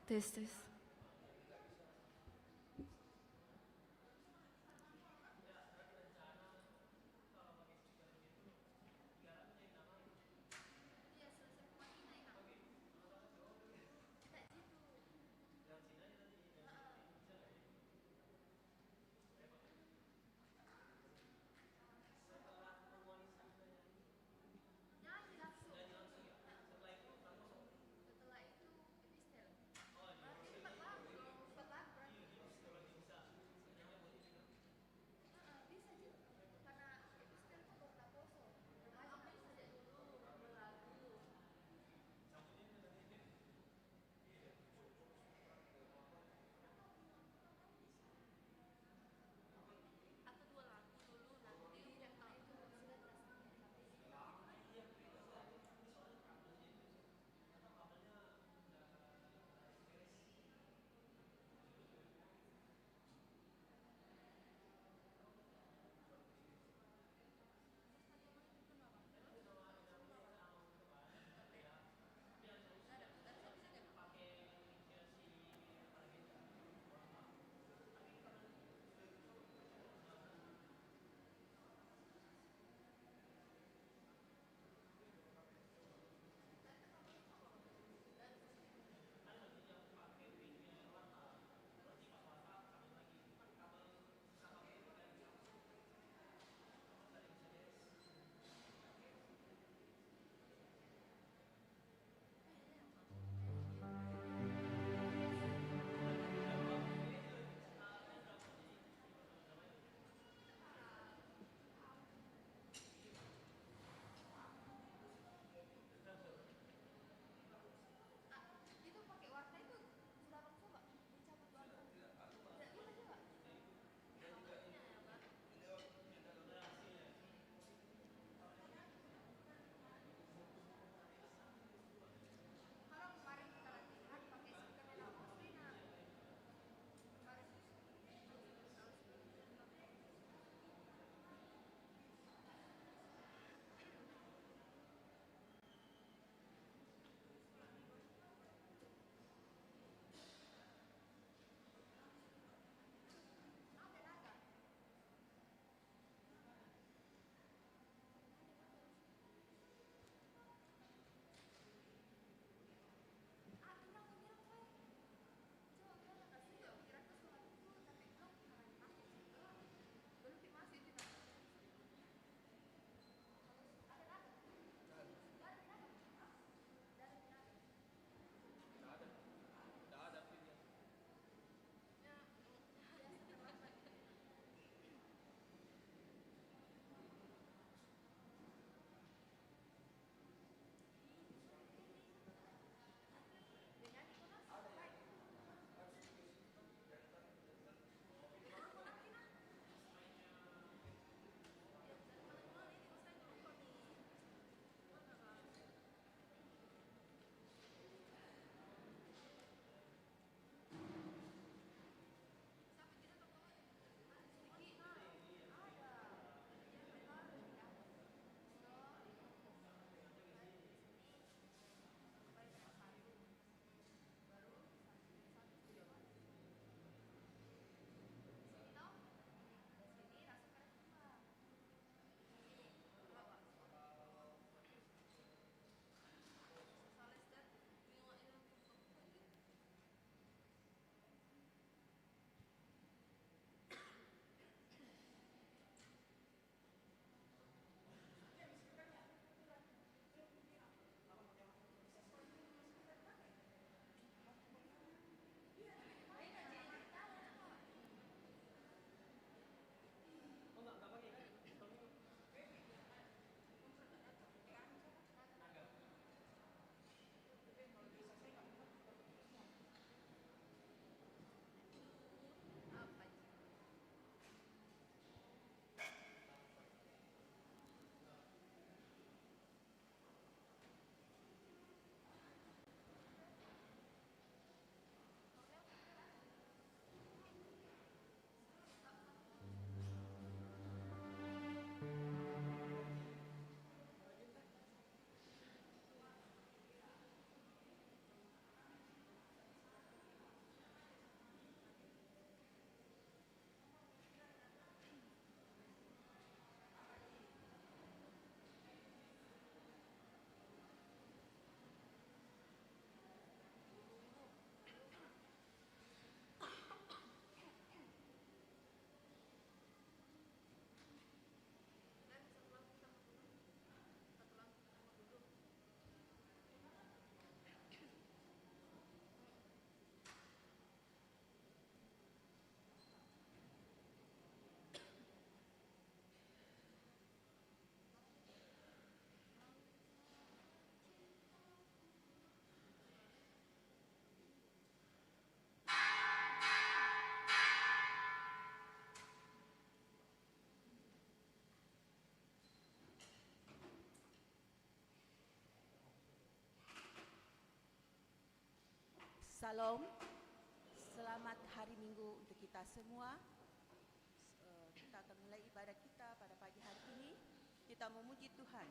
Tes tes. Salam, selamat hari Minggu untuk kita semua. Kita akan mulai ibadat kita pada pagi hari ini. Kita memuji Tuhan.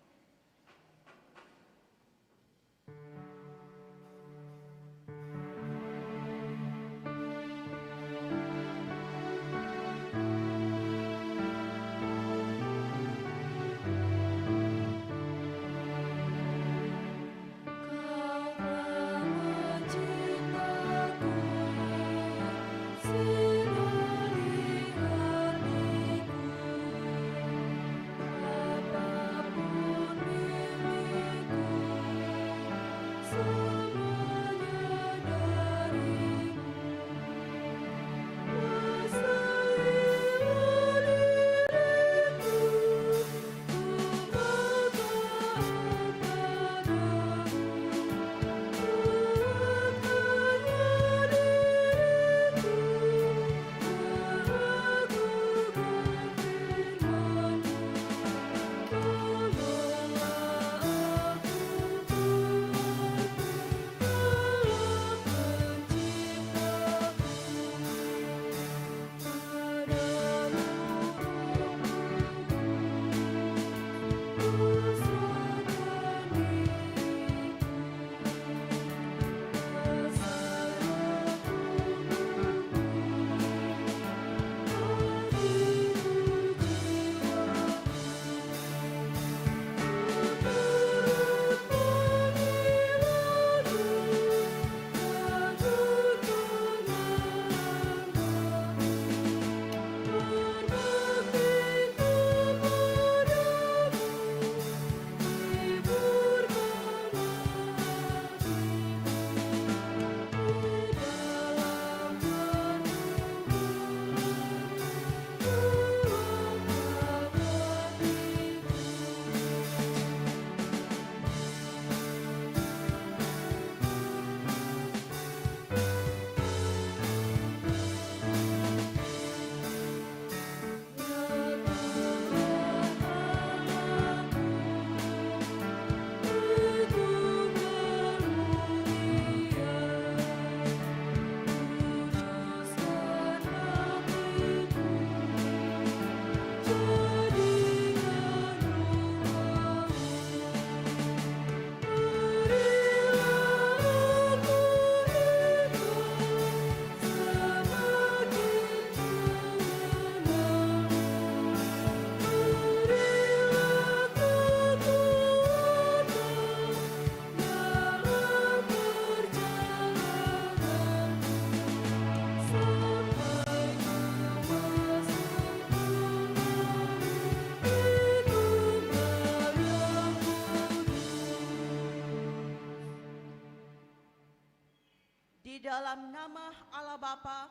Di dalam nama Allah Bapa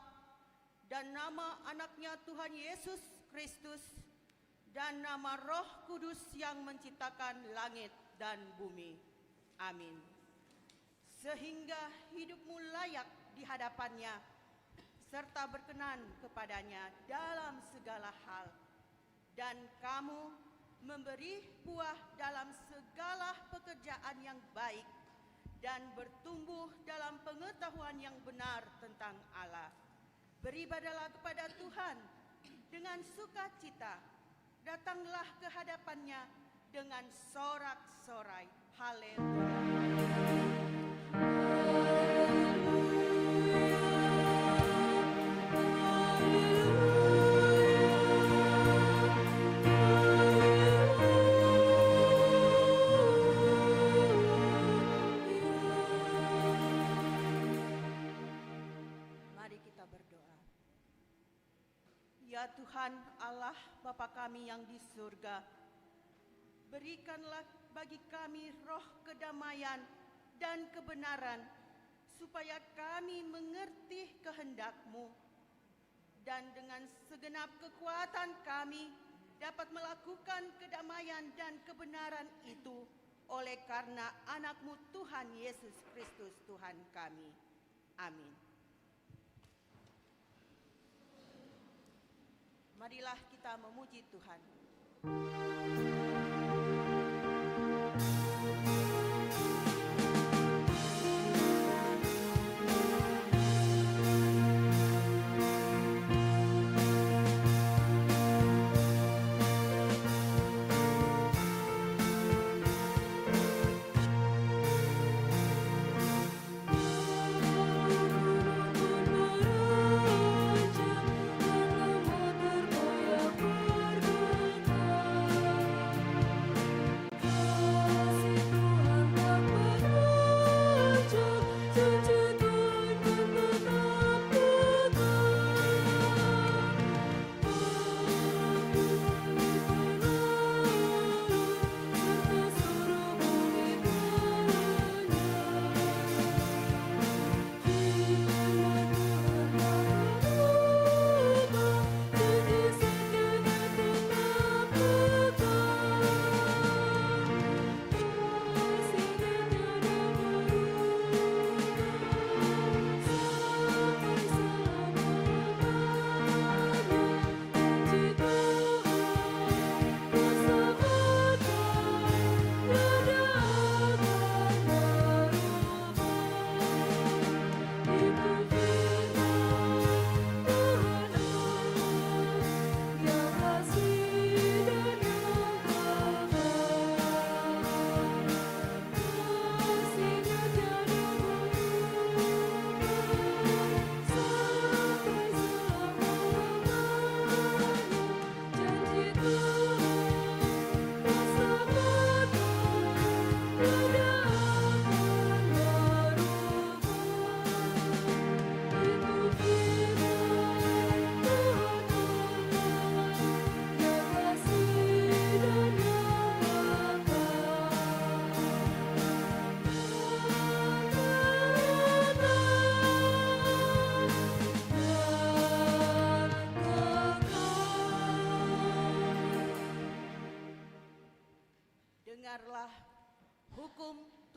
dan nama anaknya Tuhan Yesus Kristus dan nama Roh Kudus yang menciptakan langit dan bumi. Amin. Sehingga hidupmu layak di hadapannya serta berkenan kepadanya dalam segala hal, dan kamu memberi buah dalam segala pekerjaan yang baik dan bertumbuh dalam pengetahuan yang benar tentang Allah. Beribadalah kepada Tuhan dengan sukacita, datanglah ke hadapannya dengan sorak-sorai. Haleluya. Ya Tuhan Allah Bapa kami yang di surga, berikanlah bagi kami roh kedamaian dan kebenaran, supaya kami mengerti kehendak-Mu, dan dengan segenap kekuatan kami dapat melakukan kedamaian dan kebenaran itu oleh karena anak-Mu Tuhan Yesus Kristus Tuhan kami. Amin. Marilah kita memuji Tuhan.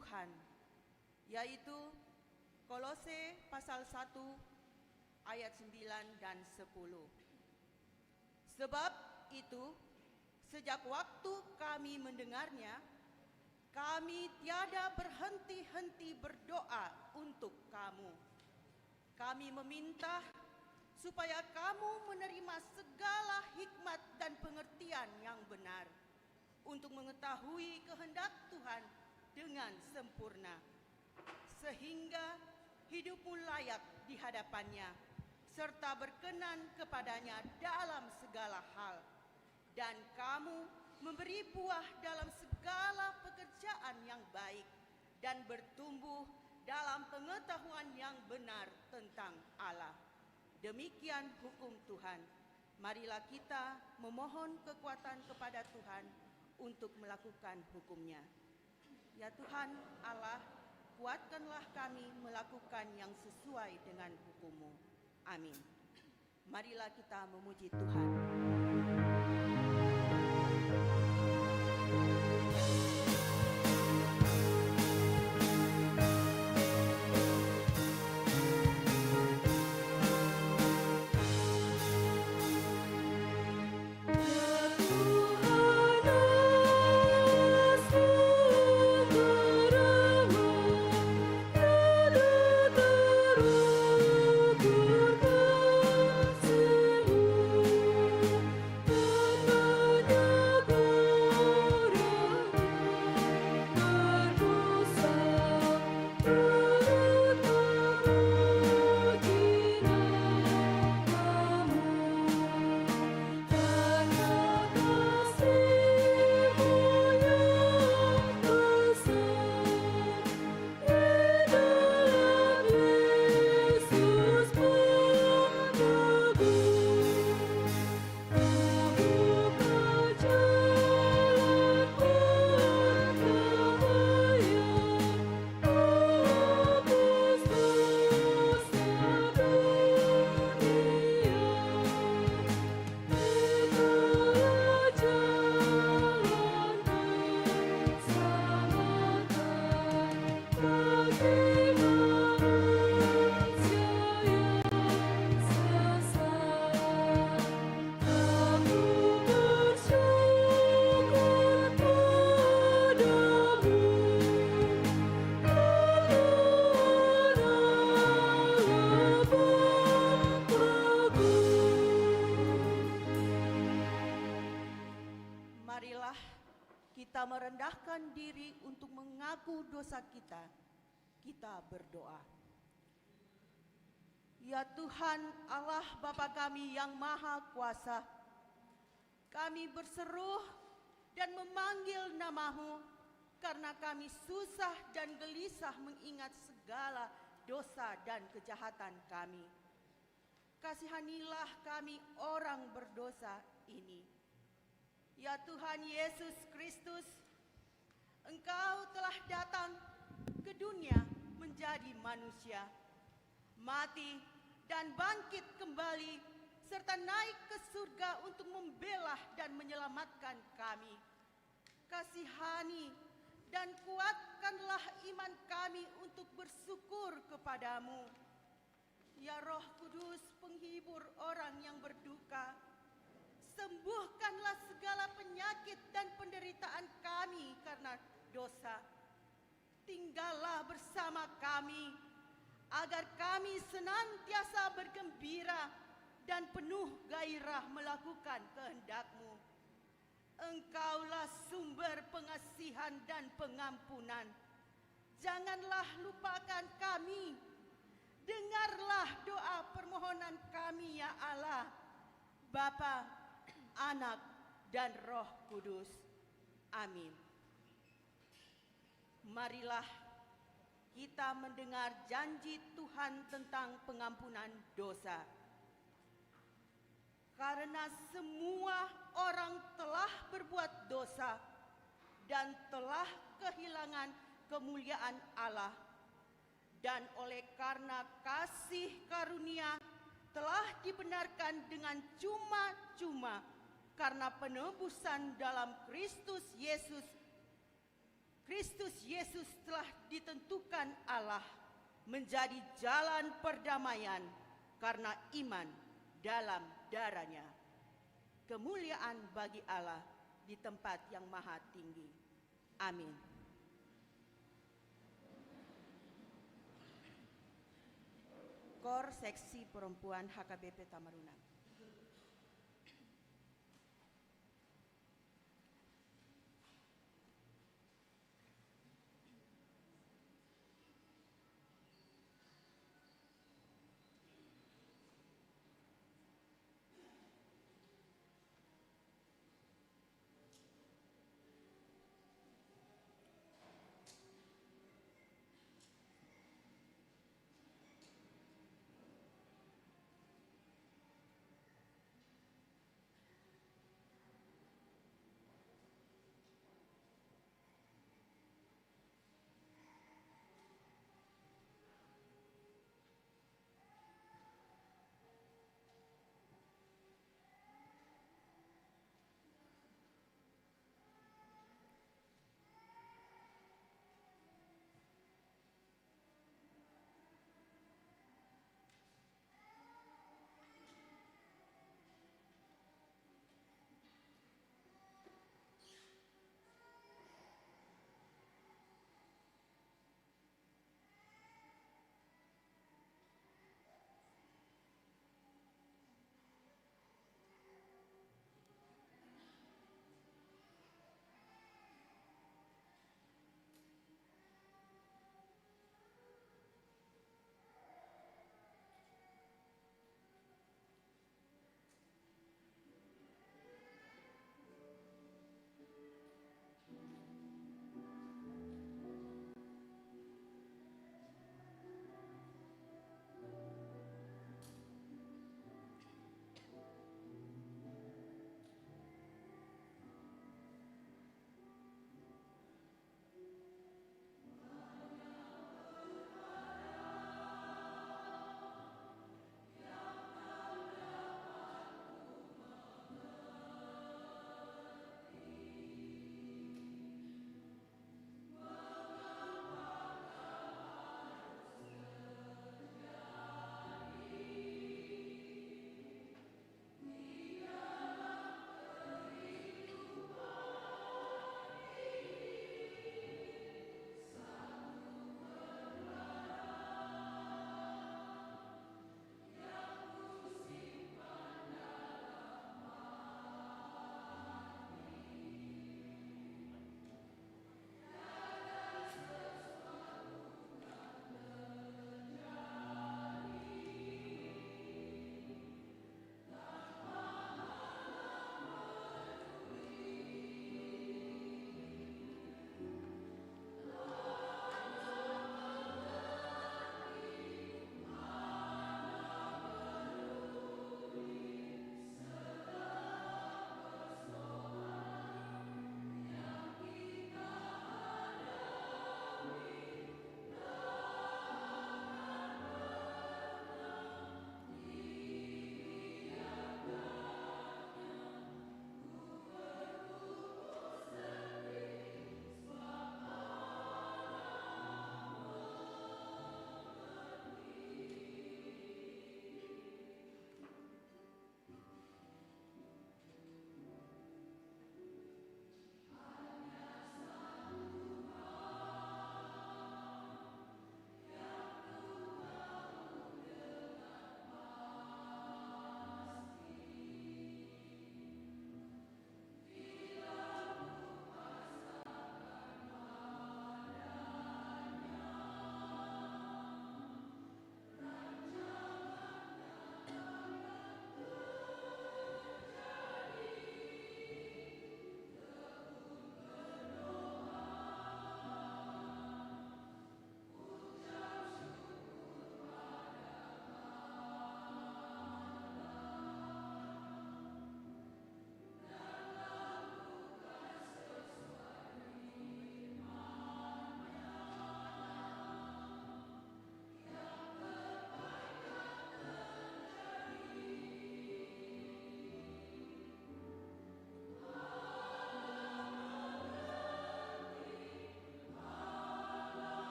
Tuhan, yaitu Kolose pasal 1 ayat 9 dan 10. Sebab itu, sejak waktu kami mendengarnya, kami tiada berhenti-henti berdoa untuk kamu. Kami meminta supaya kamu menerima segala hikmat dan pengertian yang benar untuk mengetahui kehendak Tuhan dengan sempurna, sehingga hidupmu layak di hadapannya, serta berkenan kepadanya dalam segala hal, dan kamu memberi buah dalam segala pekerjaan yang baik, dan bertumbuh dalam pengetahuan yang benar tentang Allah. Demikian hukum Tuhan. Marilah kita memohon kekuatan kepada Tuhan untuk melakukan hukum-Nya. Ya Tuhan Allah, kuatkanlah kami melakukan yang sesuai dengan hukum-Mu. Amin. Marilah kita memuji Tuhan. Marilah kita merendahkan diri untuk mengaku dosa kita. Kita berdoa. Ya Tuhan Allah Bapa kami yang Maha Kuasa, kami berseru dan memanggil nama-Mu karena kami susah dan gelisah mengingat segala dosa dan kejahatan kami. Kasihanilah kami orang berdosa ini. Ya Tuhan Yesus Kristus, Engkau telah datang ke dunia menjadi manusia, mati dan bangkit kembali, serta naik ke surga untuk membela dan menyelamatkan kami. Kasihani dan kuatkanlah iman kami untuk bersyukur kepadamu. Ya Roh Kudus, penghibur orang yang berduka, sembuhkanlah segala penyakit dan penderitaan kami karena dosa. Tinggallah bersama kami, agar kami senantiasa bergembira dan penuh gairah melakukan kehendak-Mu. Engkaulah sumber pengasihan dan pengampunan. Janganlah lupakan kami. Dengarlah doa permohonan kami, ya Allah, Bapa, Anak, dan Roh Kudus. Amin. Marilah kita mendengar janji Tuhan tentang pengampunan dosa. Karena semua orang telah berbuat dosa dan telah kehilangan kemuliaan Allah, dan oleh karena kasih karunia telah dibenarkan dengan cuma-cuma karena penebusan dalam Kristus Yesus. Kristus Yesus telah ditentukan Allah menjadi jalan perdamaian karena iman dalam darah-Nya. Kemuliaan bagi Allah di tempat yang maha tinggi. Amin. Kor Seksi Perempuan HKBP Tamaruna.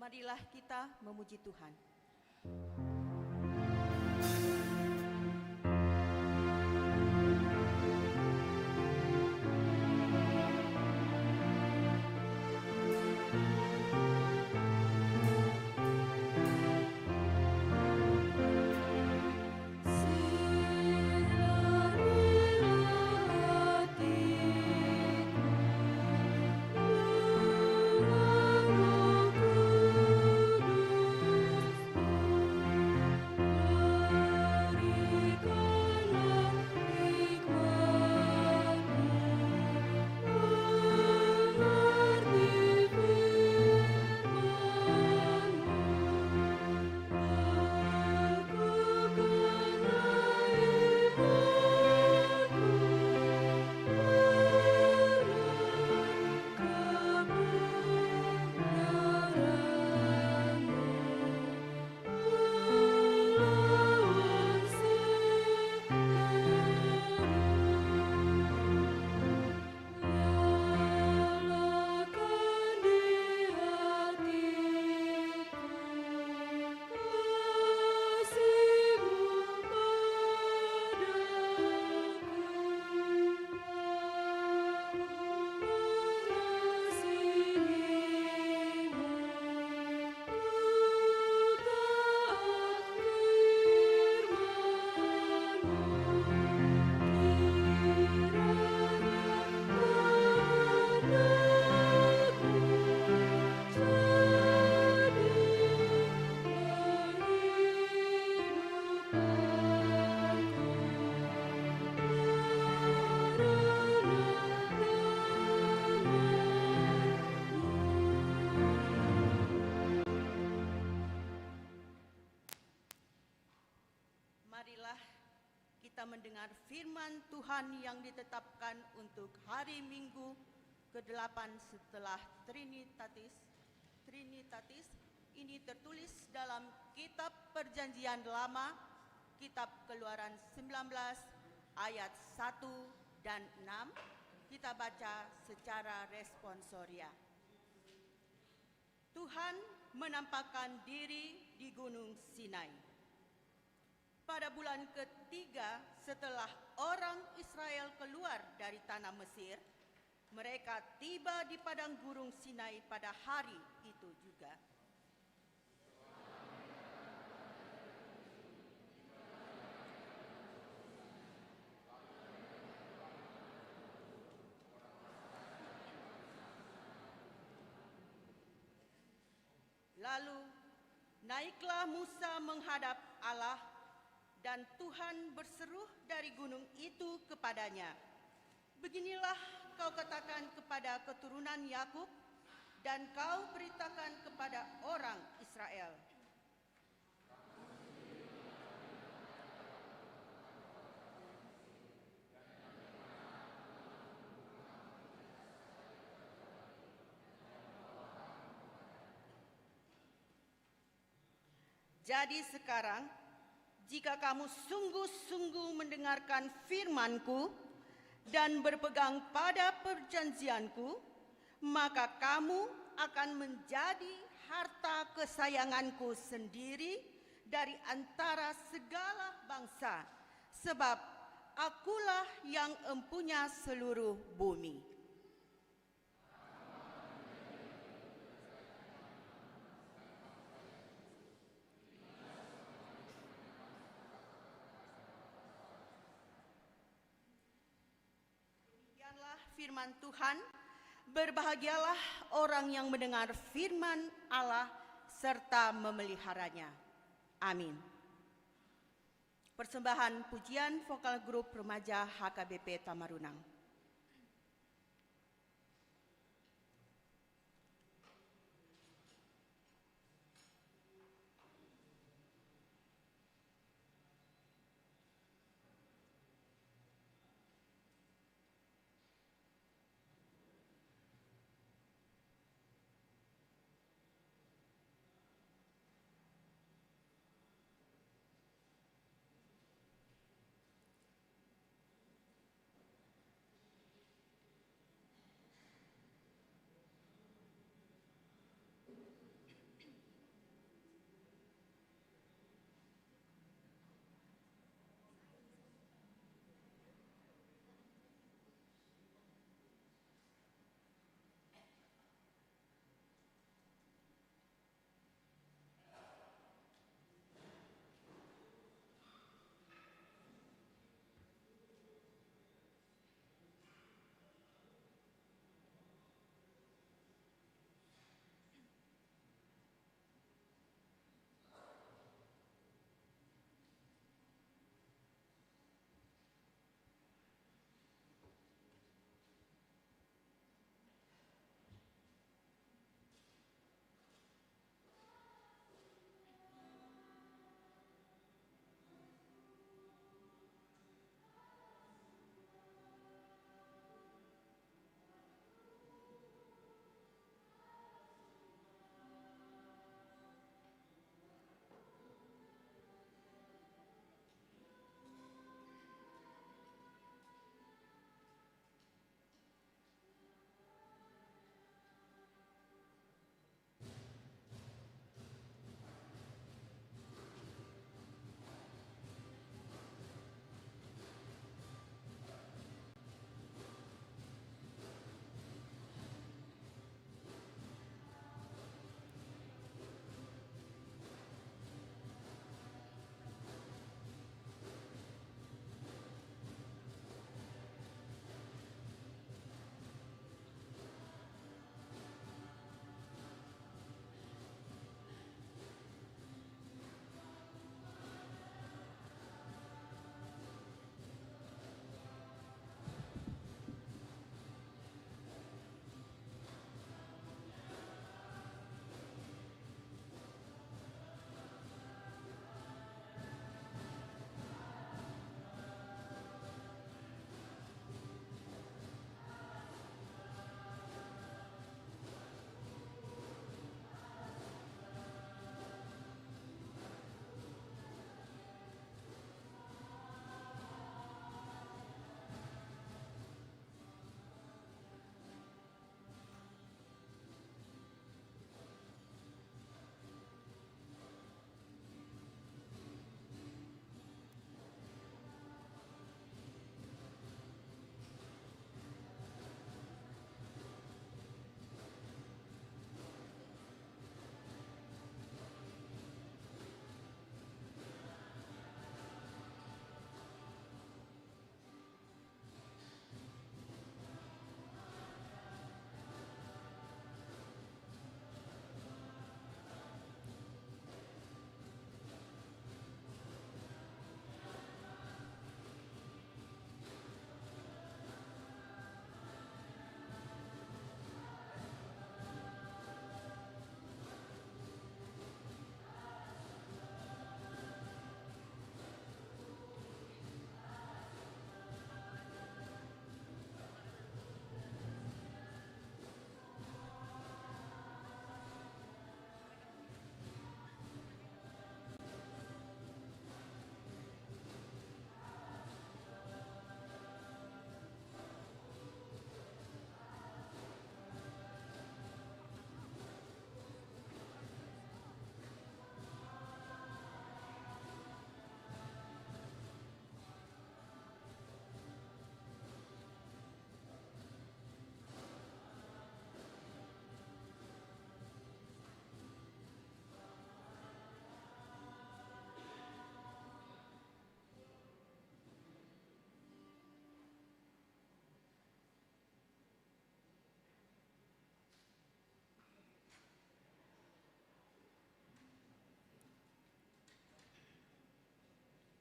Marilah kita memuji Tuhan. Marilah kita mendengar firman Tuhan yang ditetapkan untuk hari Minggu ke-8 setelah Trinitatis. Ini tertulis dalam Kitab Perjanjian Lama, Kitab Keluaran 19 ayat 1 dan 6. Kita baca secara responsoria. Tuhan menampakkan diri di Gunung Sinai. Pada bulan ketiga setelah orang Israel keluar dari tanah Mesir, mereka tiba di padang gurun Sinai pada hari itu juga. Lalu naiklah Musa menghadap Allah, dan Tuhan berseru dari gunung itu kepadanya, "Beginilah kau katakan kepada keturunan Yakub, dan kau beritakan kepada orang Israel. Jadi sekarang, jika kamu sungguh-sungguh mendengarkan firman-Ku dan berpegang pada perjanjian-Ku, maka kamu akan menjadi harta kesayangan-Ku sendiri dari antara segala bangsa, sebab Akulah yang empunya seluruh bumi." Firman Tuhan, berbahagialah orang yang mendengar firman Allah serta memeliharanya. Amin. Persembahan pujian vokal grup remaja HKBP Tamarunang.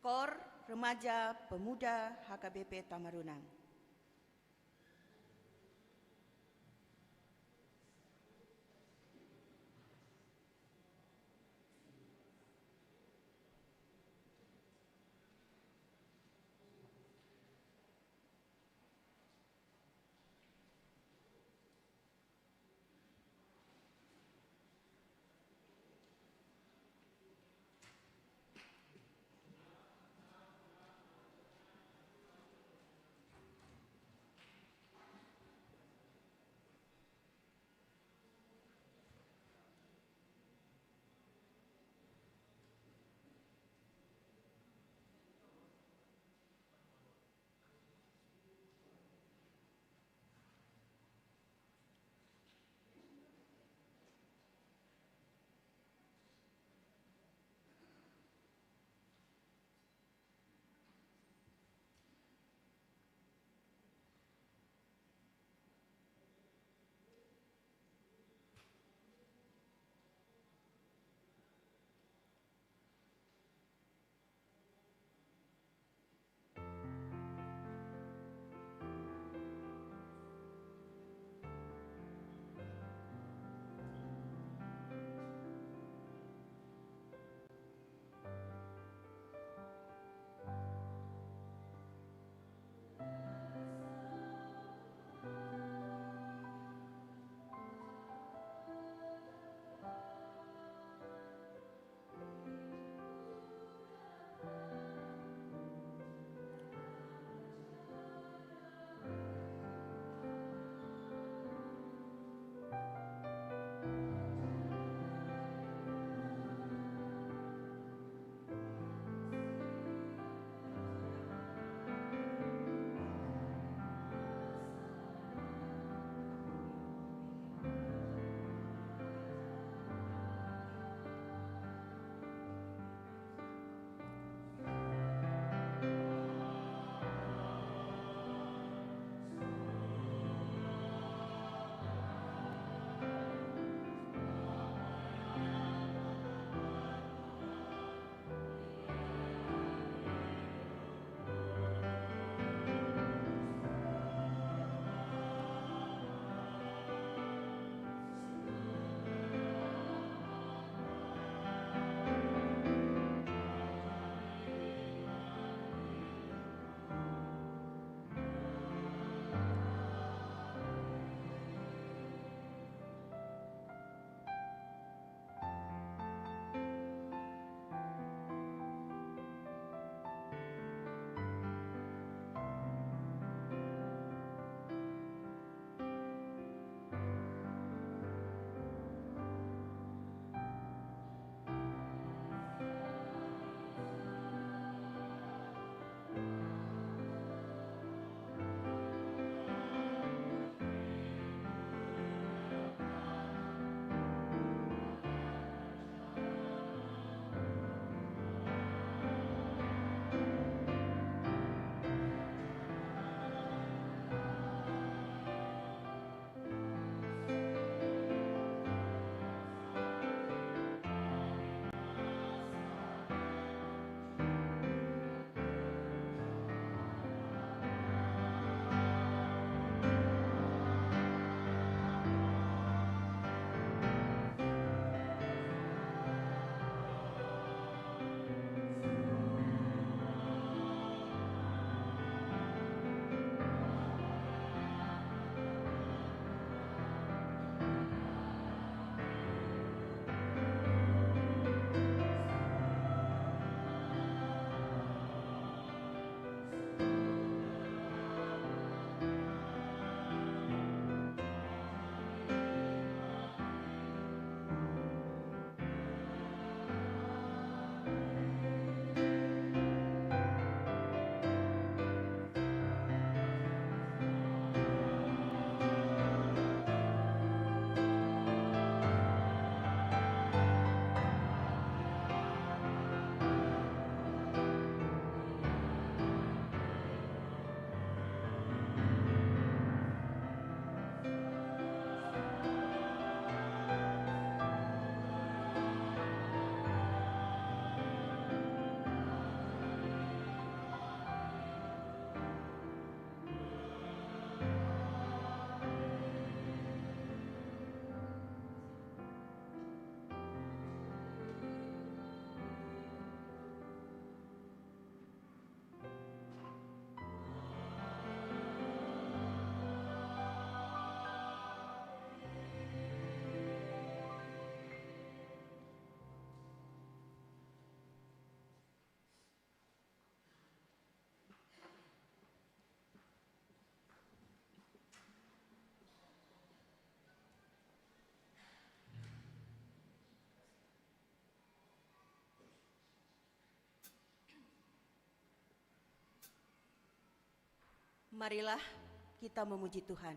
Kor Remaja Pemuda HKBP Tamarunang. Marilah kita memuji Tuhan.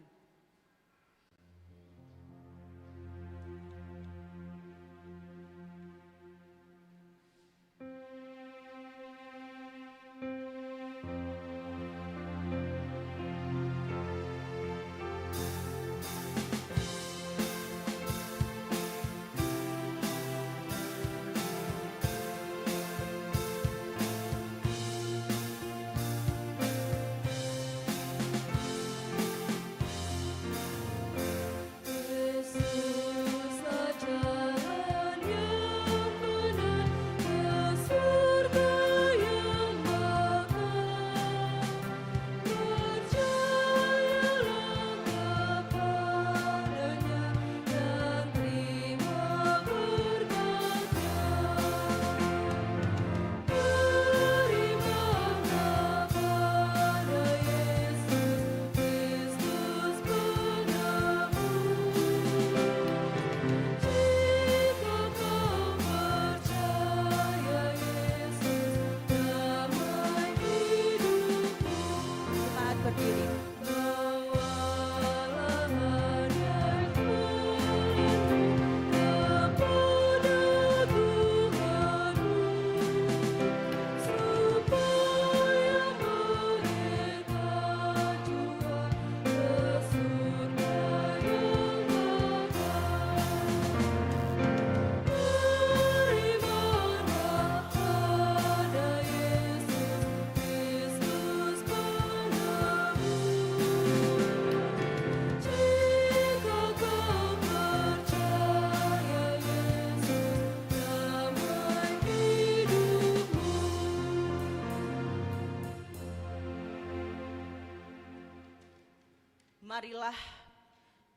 Marilah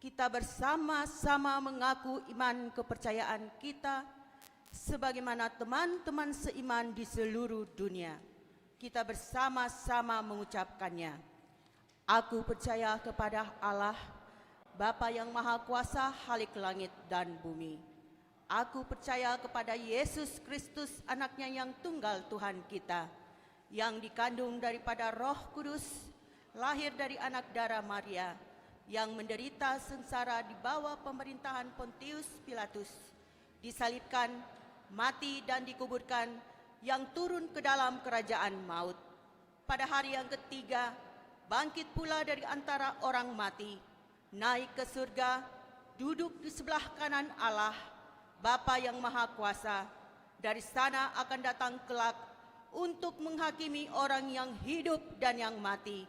kita bersama-sama mengaku iman kepercayaan kita sebagaimana teman-teman seiman di seluruh dunia. Kita bersama-sama mengucapkannya. Aku percaya kepada Allah, Bapa yang Maha Kuasa, Khalik langit dan bumi. Aku percaya kepada Yesus Kristus, anaknya yang tunggal Tuhan kita, yang dikandung daripada Roh Kudus, lahir dari anak darah Maria, yang menderita sengsara di bawah pemerintahan Pontius Pilatus, disalibkan, mati dan dikuburkan, yang turun ke dalam kerajaan maut. Pada hari yang ketiga, bangkit pula dari antara orang mati, naik ke surga, duduk di sebelah kanan Allah, Bapa yang Maha Kuasa. Dari sana akan datang kelak untuk menghakimi orang yang hidup dan yang mati.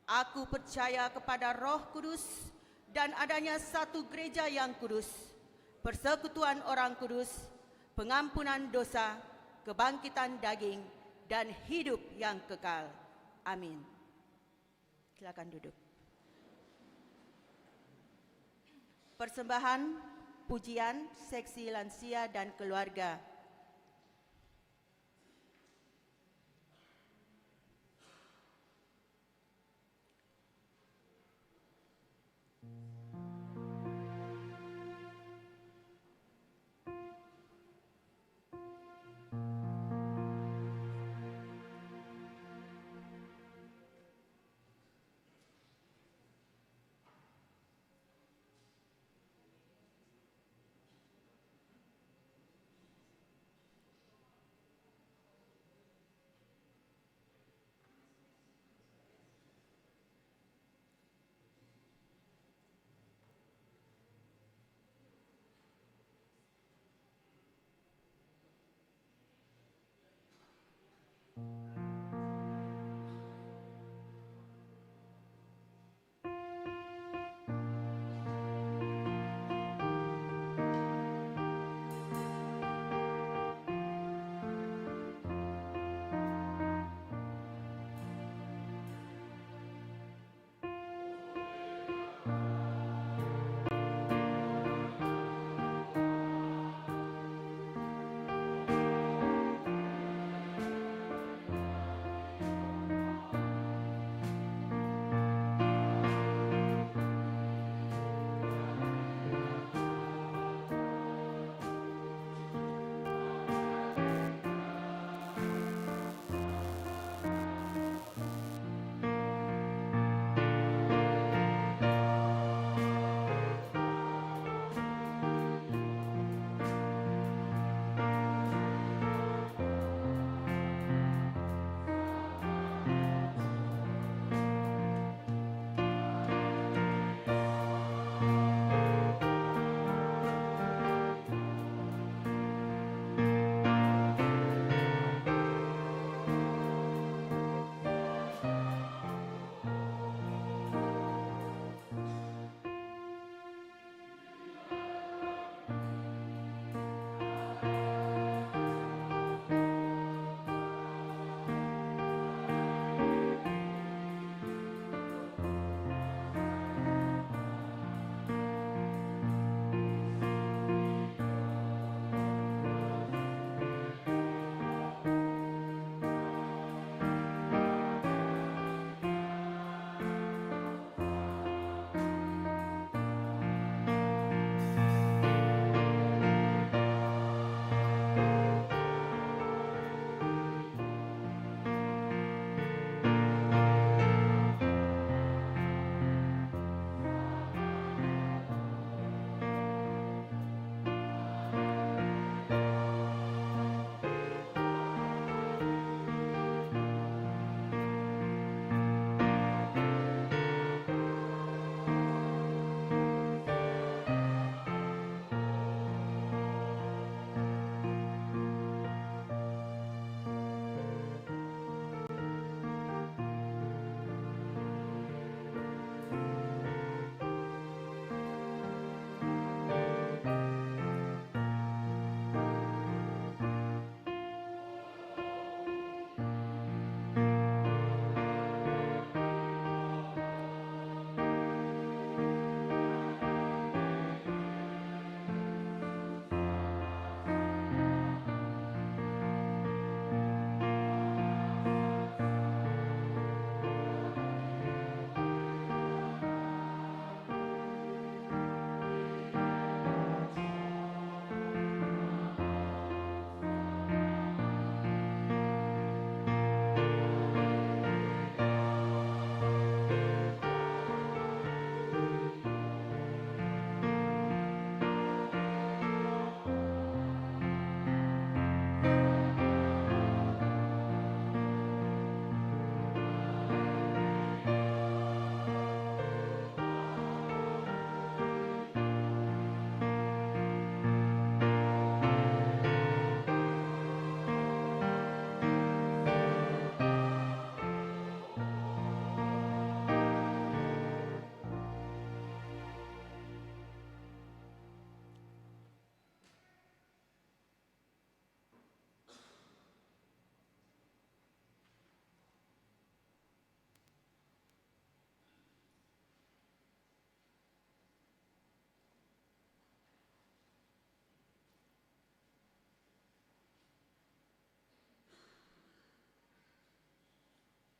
Aku percaya kepada Roh Kudus dan adanya satu gereja yang kudus, persekutuan orang kudus, pengampunan dosa, kebangkitan daging, dan hidup yang kekal. Amin. Silakan duduk. Persembahan pujian seksi lansia dan keluarga.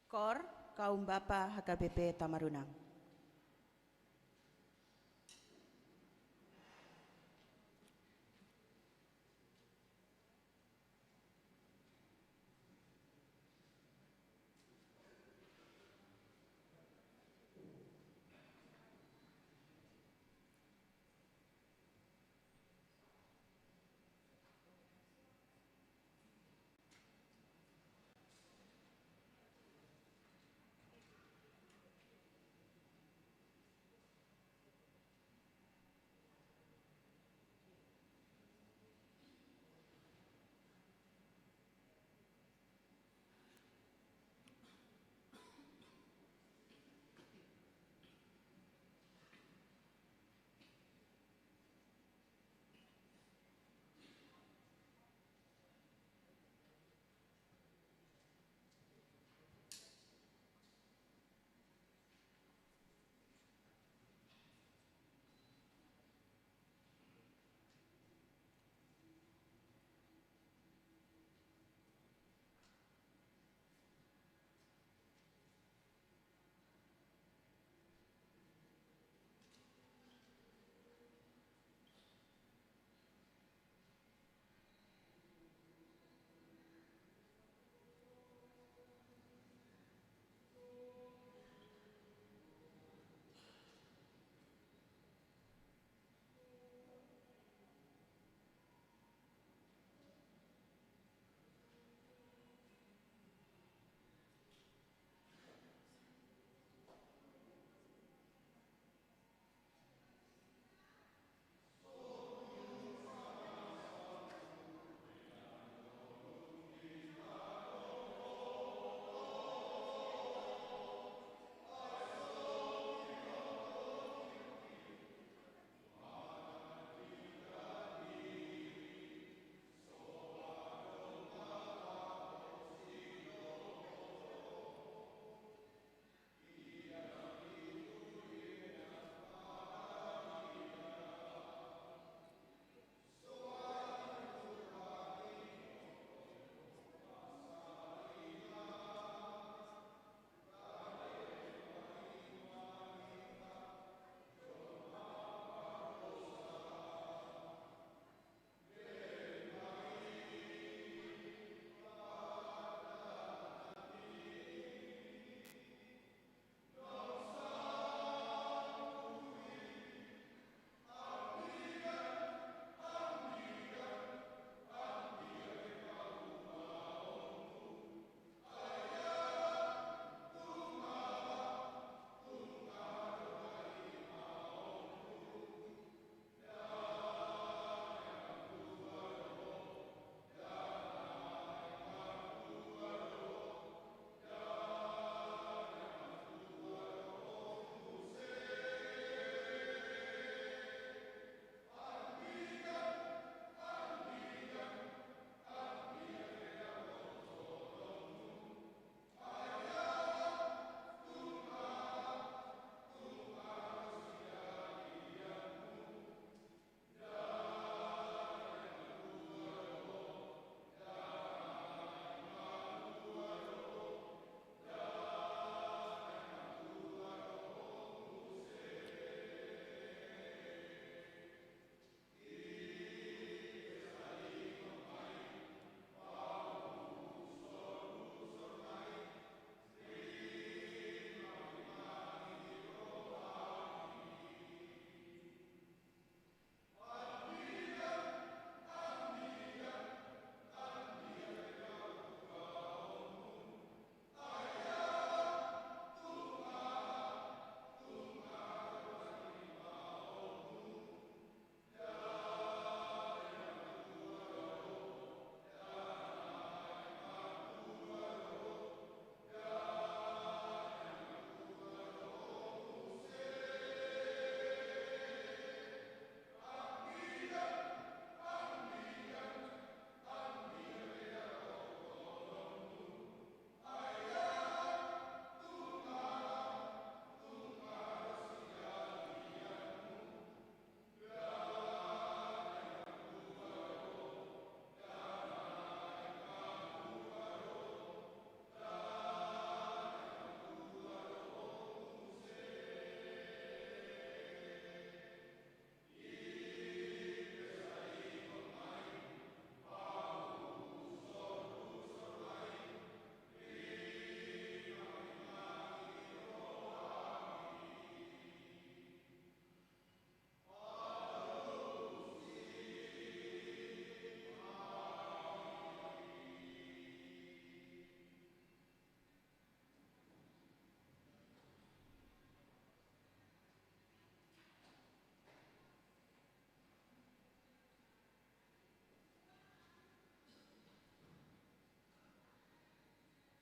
KOR Kaum Bapa HKBP Tamarunang.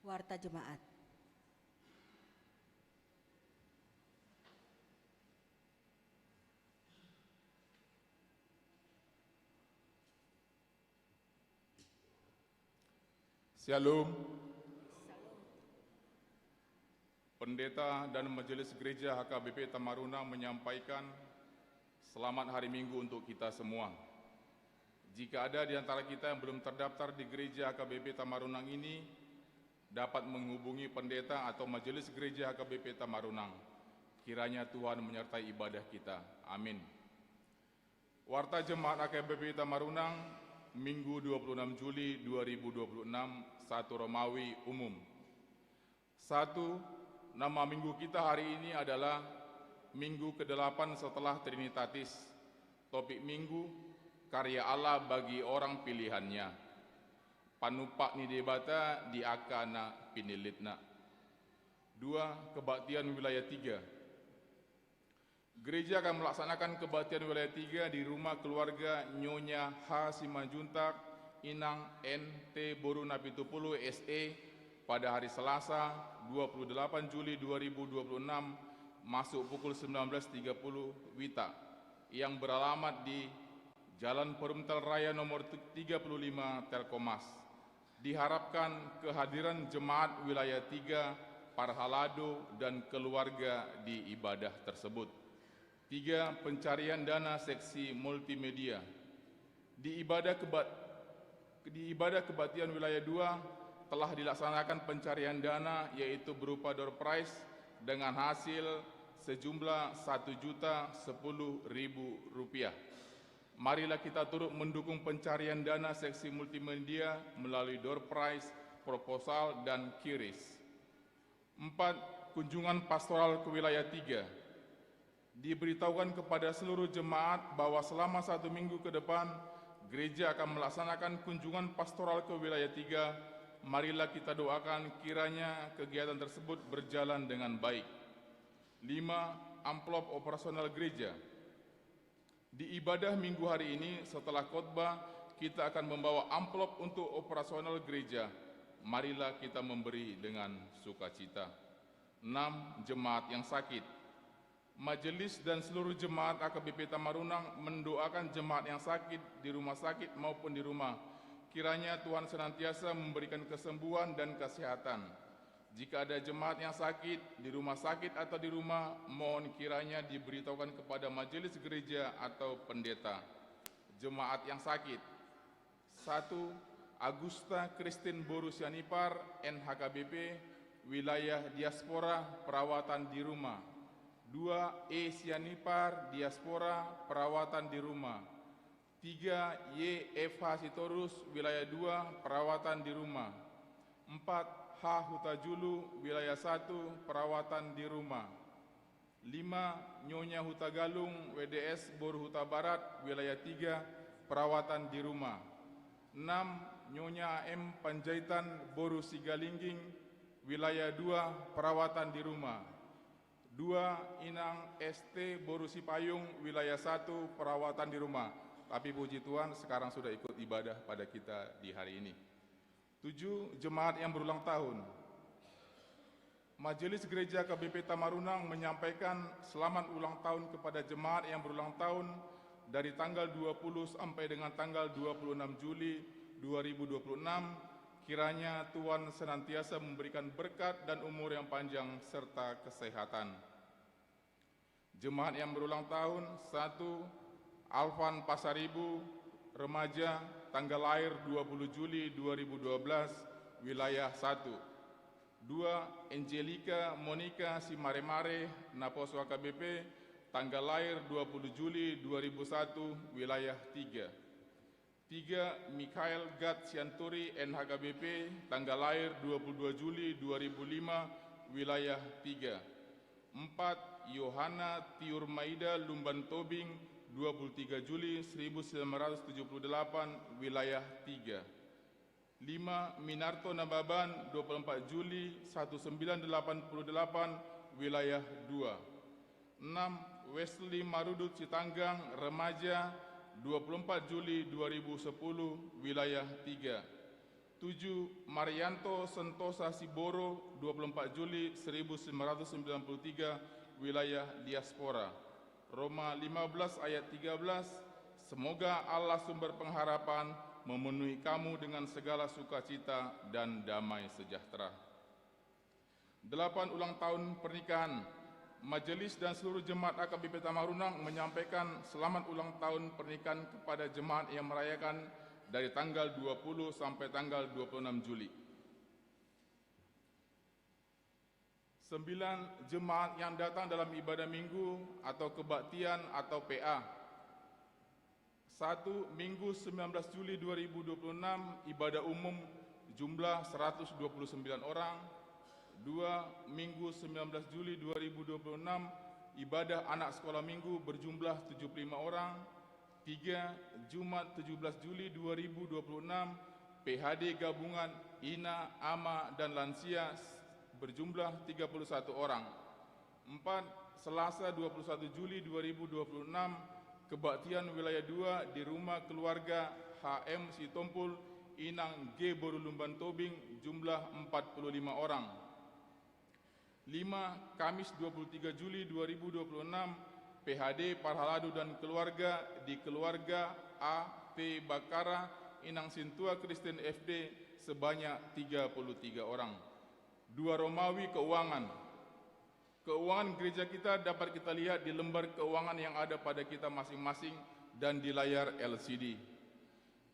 Warta Jemaat. Shalom. Pendeta dan Majelis Gereja HKBP Tamaruna menyampaikan selamat hari Minggu untuk kita semua. Jika ada di antara kita yang belum terdaftar di Gereja HKBP Tamarunang ini, dapat menghubungi pendeta atau Majelis Gereja HKBP Tamarunang. Kiranya Tuhan menyertai ibadah kita. Amin. Warta Jemaat HKBP Tamarunang, Minggu 26 Juli 2026, 1 Romawi Umum. 1. Nama minggu kita hari ini adalah Minggu ke-8 setelah Trinitatis. Topik minggu, karya Allah bagi orang pilihannya. Panupak ni debata di akana pinilitna. 2. Kebaktian wilayah 3. Gereja akan melaksanakan kebaktian wilayah 3 di rumah keluarga Nyonya H. Simanjuntak Inang NT Boru Napitupulu SE pada hari Selasa 28 Juli 2026 masuk pukul 19.30 WITA yang beralamat di Jalan Perumtal Raya nomor 35 Telkomas. Diharapkan kehadiran jemaat wilayah 3, Parhalado dan keluarga di ibadah tersebut. 3. Pencarian dana seksi multimedia. Di ibadah kebaktian wilayah 2 telah dilaksanakan pencarian dana yaitu berupa door prize dengan hasil sejumlah Rp1.010.000. Marilah kita turut mendukung pencarian dana seksi multimedia melalui door prize, proposal, dan QRIS. 4. Kunjungan pastoral ke wilayah 3. Diberitahukan kepada seluruh jemaat bahwa selama 1 minggu ke depan, gereja akan melaksanakan kunjungan pastoral ke wilayah 3. Marilah kita doakan kiranya kegiatan tersebut berjalan dengan baik. 5. Amplop operasional gereja. Di ibadah minggu hari ini setelah khotbah, kita akan membawa amplop untuk operasional gereja. Marilah kita memberi dengan sukacita. 6. Jemaat yang sakit. Majelis dan seluruh jemaat HKBP Tamarunang mendoakan jemaat yang sakit di rumah sakit maupun di rumah. Kiranya Tuhan senantiasa memberikan kesembuhan dan kesehatan. Jika ada jemaat yang sakit di rumah sakit atau di rumah, mohon kiranya diberitahukan kepada majelis gereja atau pendeta. Jemaat yang sakit. 1. Agusta Christine Boru Sianipar, NHKBP, wilayah diaspora, perawatan di rumah. 2. E. Sianipar, diaspora, perawatan di rumah. 3. Y. F. Sitorus, wilayah 2, perawatan di rumah. 4. H. Hutajulu, wilayah 1, perawatan di rumah. 5. Nyonya Hutagalung, WDS Boru Huta Barat, wilayah 3, perawatan di rumah. 6. Nyonya M. Panjaitan Boru Sigalingging, wilayah 2, perawatan di rumah. 2. Inang ST Boru Sipayung, wilayah 1, perawatan di rumah. Tapi puji Tuhan sekarang sudah ikut ibadah pada kita di hari ini. 7. Jemaat yang berulang tahun. Majelis Gereja KBP Tamarunang menyampaikan selamat ulang tahun kepada jemaat yang berulang tahun dari tanggal 20 sampai dengan tanggal 26 Juli 2026. Kiranya Tuhan senantiasa memberikan berkat dan umur yang panjang serta kesehatan. Jemaat yang berulang tahun. 1. Alvan Pasaribu, remaja, tanggal lahir 20 Juli 2012, wilayah 1. 2. Angelica Monica Simaremare, Naposo HKBP, tanggal lahir 20 Juli 2001, wilayah 3. 3. Mikhail Gad Sianturi, NHKBP, tanggal lahir 22 Juli 2005, wilayah 3. 4. Yohana Tiurmaida Lumban Tobing, 23 Juli 1978, wilayah 3. 5. Minarto Nababan, 24 Juli 1988, wilayah 2. 6. Wesley Marudut Citanggang, remaja, 24 Juli 2010, wilayah 3. 7. Marianto Sentosa Siboro, 24 Juli 1993, wilayah diaspora. Roma 15 ayat 13, semoga Allah sumber pengharapan memenuhi kamu dengan segala sukacita dan damai sejahtera. 8. Ulang tahun pernikahan. Majelis dan seluruh jemaat AKBP Tamarunang menyampaikan selamat ulang tahun pernikahan kepada jemaat yang merayakan dari tanggal 20 sampai tanggal 26 Juli. 9. Jemaat yang datang dalam ibadah minggu atau kebaktian atau PA. 1. Minggu 19 Juli 2026, ibadah umum jumlah 129 orang. 2. Minggu 19 Juli 2026, ibadah anak sekolah minggu berjumlah 75 orang. 3. Jumat 17 Juli 2026, PHD gabungan Ina, Ama, dan Lansia berjumlah 31 orang. 4. Selasa 21 Juli 2026, kebaktian wilayah 2 di rumah keluarga HM Sitompul, Inang G. Borulumban Tobing, jumlah 45 orang. 5. Kamis 23 Juli 2026, PHD Parhaladu dan keluarga di keluarga A. T. Bakara, Inang Sintua Kristen FD sebanyak 33 orang. 2. Romawi Keuangan. Keuangan gereja kita dapat kita lihat di lembar keuangan yang ada pada kita masing-masing dan di layar LCD.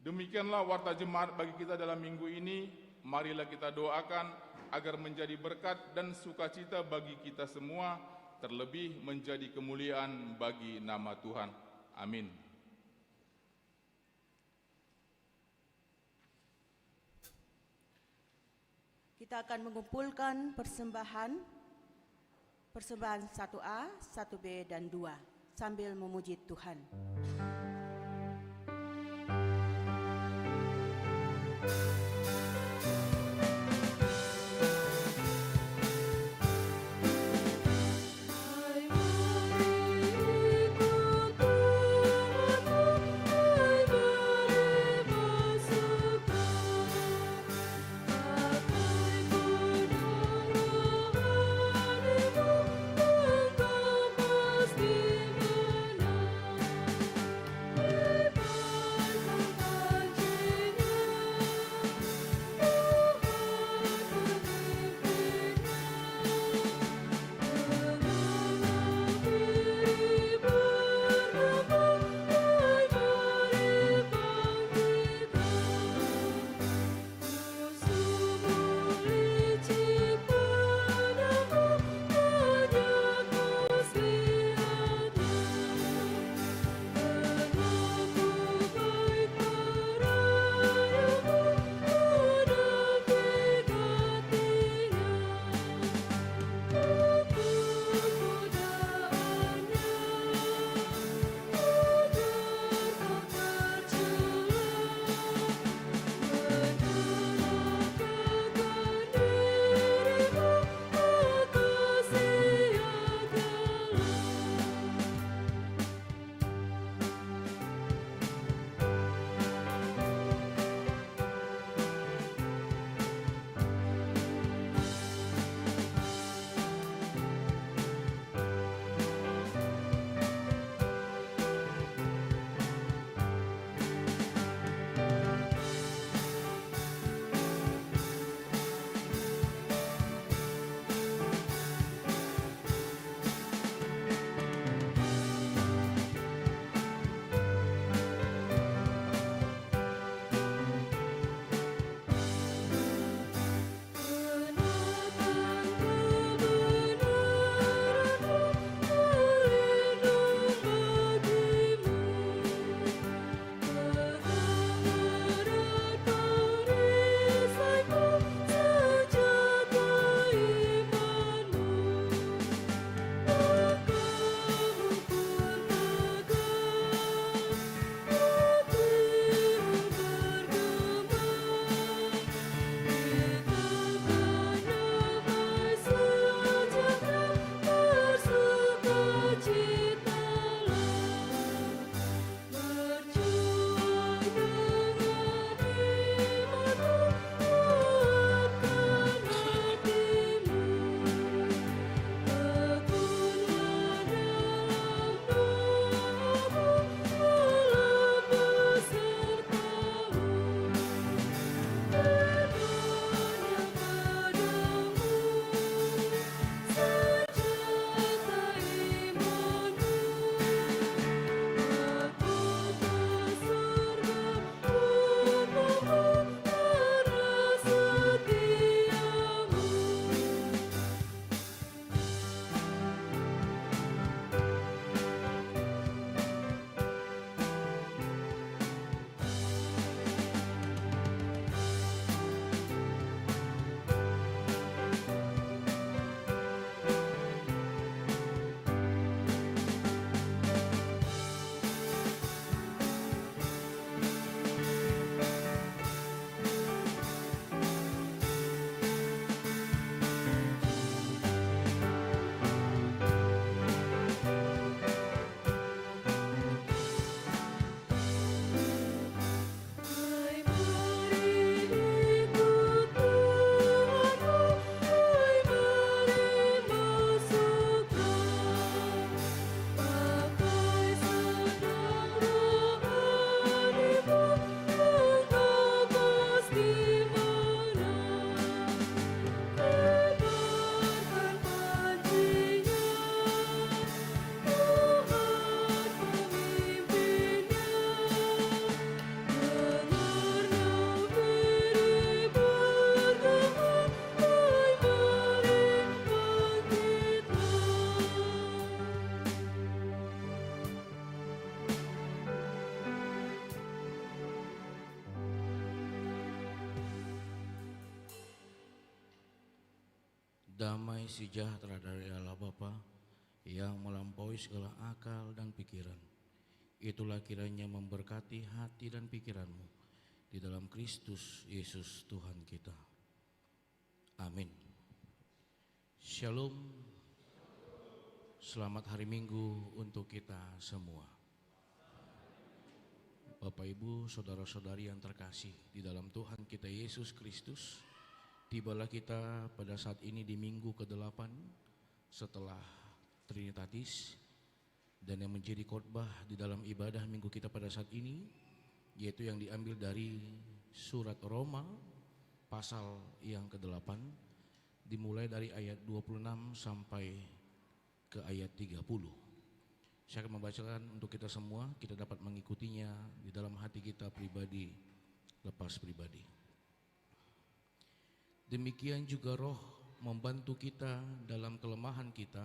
Demikianlah warta jemaat bagi kita dalam minggu ini. Marilah kita doakan agar menjadi berkat dan sukacita bagi kita semua, terlebih menjadi kemuliaan bagi nama Tuhan. Amin. Kita akan mengumpulkan persembahan 1A, 1B, dan 2 sambil memuji Tuhan. damai sejahtera dari Allah Bapa yang melampaui segala akal dan pikiran. Itulah kiranya memberkati hati dan pikiranmu di dalam Kristus Yesus Tuhan kita. Amin. Shalom. Selamat hari Minggu untuk kita semua. Bapak, Ibu, saudara-saudari yang terkasih di dalam Tuhan kita Yesus Kristus, tibalah kita pada saat ini di minggu ke-8 setelah Trinitatis, dan yang menjadi khotbah di dalam ibadah minggu kita pada saat ini yaitu yang diambil dari surat Roma pasal yang ke-8, dimulai dari ayat 26 sampai ke ayat 30. Saya akan membacakan untuk kita semua, kita dapat mengikutinya di dalam hati kita pribadi, lepas pribadi. Demikian juga Roh membantu kita dalam kelemahan kita,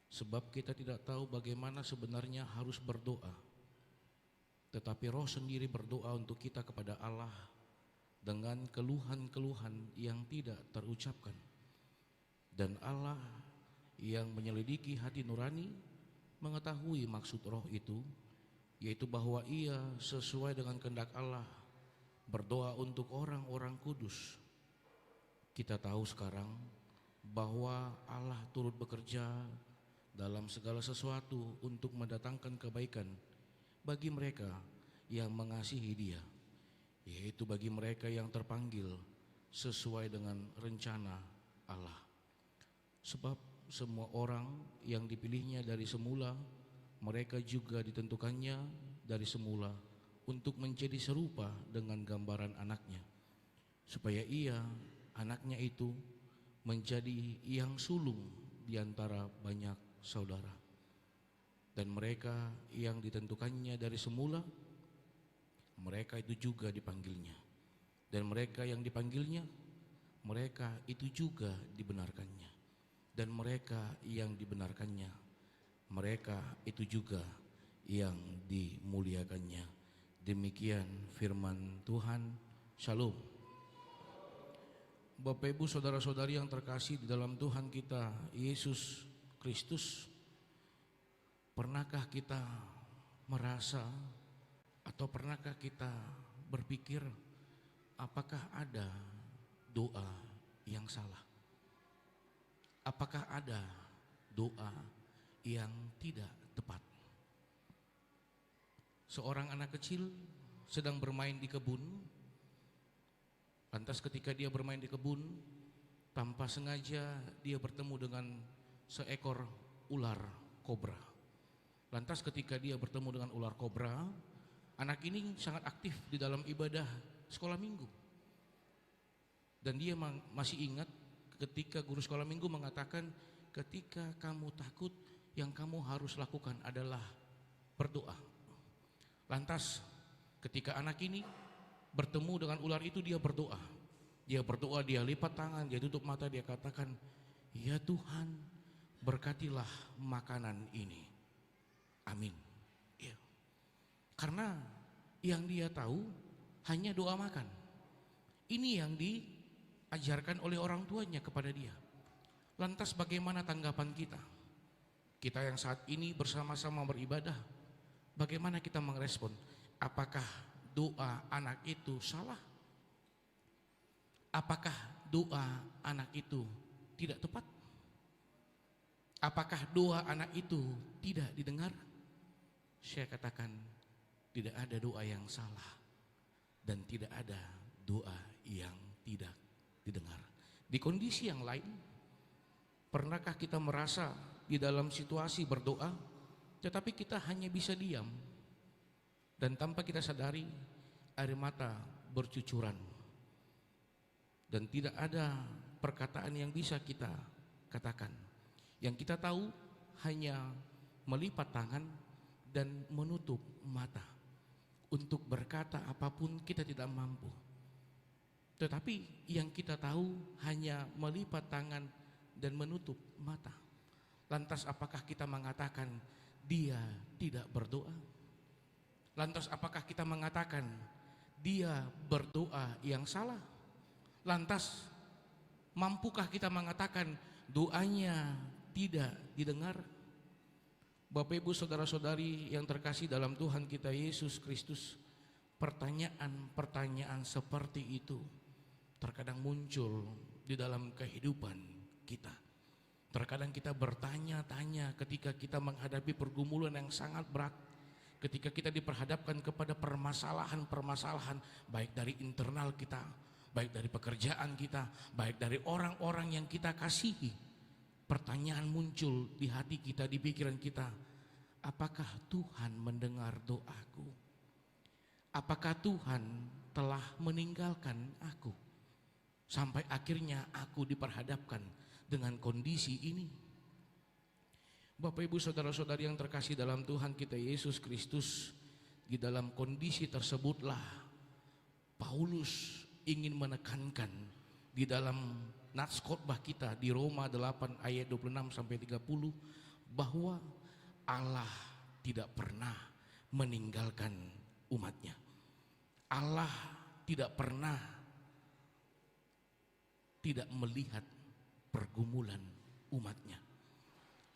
sebab kita tidak tahu bagaimana sebenarnya harus berdoa. Tetapi Roh sendiri berdoa untuk kita kepada Allah dengan keluhan-keluhan yang tidak terucapkan. Dan Allah yang menyelidiki hati nurani mengetahui maksud Roh itu, yaitu bahwa Ia sesuai dengan kehendak Allah berdoa untuk orang-orang kudus. Kita tahu sekarang bahwa Allah turut bekerja dalam segala sesuatu untuk mendatangkan kebaikan bagi mereka yang mengasihi Dia, yaitu bagi mereka yang terpanggil sesuai dengan rencana Allah. Sebab semua orang yang dipilihnya dari semula, mereka juga ditentukannya dari semula untuk menjadi serupa dengan gambaran anaknya, supaya ia, anaknya itu, menjadi yang sulung di antara banyak saudara. Dan mereka yang ditentukannya dari semula, mereka itu juga dipanggilnya. Dan mereka yang dipanggilnya, mereka itu juga dibenarkannya. Dan mereka yang dibenarkannya, mereka itu juga yang dimuliakannya. Demikian firman Tuhan. Shalom. Bapak, Ibu, saudara-saudari yang terkasih di dalam Tuhan kita Yesus Kristus, pernahkah kita merasa atau pernahkah kita berpikir apakah ada doa yang salah? Apakah ada doa yang tidak tepat? Seorang anak kecil sedang bermain di kebun. Lantas ketika dia bermain di kebun, tanpa sengaja dia bertemu dengan seekor ular kobra. Lantas ketika dia bertemu dengan ular kobra, anak ini sangat aktif di dalam ibadah sekolah minggu. Dan dia masih ingat ketika guru sekolah minggu mengatakan, ketika kamu takut, yang kamu harus lakukan adalah berdoa. Lantas ketika anak ini bertemu dengan ular itu, dia berdoa. Dia berdoa, dia lipat tangan, dia tutup mata, dia katakan, ya Tuhan, berkatilah makanan ini. Amin. Ya. Karena yang dia tahu hanya doa makan. Ini yang diajarkan oleh orang tuanya kepada dia. Lantas bagaimana tanggapan kita? Kita yang saat ini bersama-sama beribadah, bagaimana kita merespon? Apakah doa anak itu salah? Apakah doa anak itu tidak tepat? Apakah doa anak itu tidak didengar? Saya katakan tidak ada doa yang salah dan tidak ada doa yang tidak didengar. Di kondisi yang lain, pernahkah kita merasa di dalam situasi berdoa tetapi kita hanya bisa diam, dan tanpa kita sadari air mata bercucuran dan tidak ada perkataan yang bisa kita katakan. Yang kita tahu hanya melipat tangan dan menutup mata. Untuk berkata apapun kita tidak mampu. Tetapi yang kita tahu hanya melipat tangan dan menutup mata. Lantas apakah kita mengatakan dia tidak berdoa? Lantas apakah kita mengatakan dia berdoa yang salah? Lantas Mampukah kita mengatakan doanya tidak didengar? Bapak Ibu saudara-saudari yang terkasih dalam Tuhan kita Yesus Kristus, pertanyaan-pertanyaan seperti itu terkadang muncul di dalam kehidupan kita. Terkadang kita bertanya-tanya ketika kita menghadapi pergumulan yang sangat berat, ketika kita diperhadapkan kepada permasalahan-permasalahan baik dari internal kita, baik dari pekerjaan kita, baik dari orang-orang yang kita kasihi. Pertanyaan muncul di hati kita, di pikiran kita, apakah Tuhan mendengar doaku? Apakah Tuhan telah meninggalkan aku? Sampai akhirnya aku diperhadapkan dengan kondisi ini. Bapak Ibu saudara-saudari yang terkasih dalam Tuhan kita Yesus Kristus, di dalam kondisi tersebutlah Paulus ingin menekankan di dalam nats khotbah kita di Roma 8 ayat 26 sampai 30 bahwa Allah tidak pernah meninggalkan umatnya. Allah tidak pernah tidak melihat pergumulan umatnya.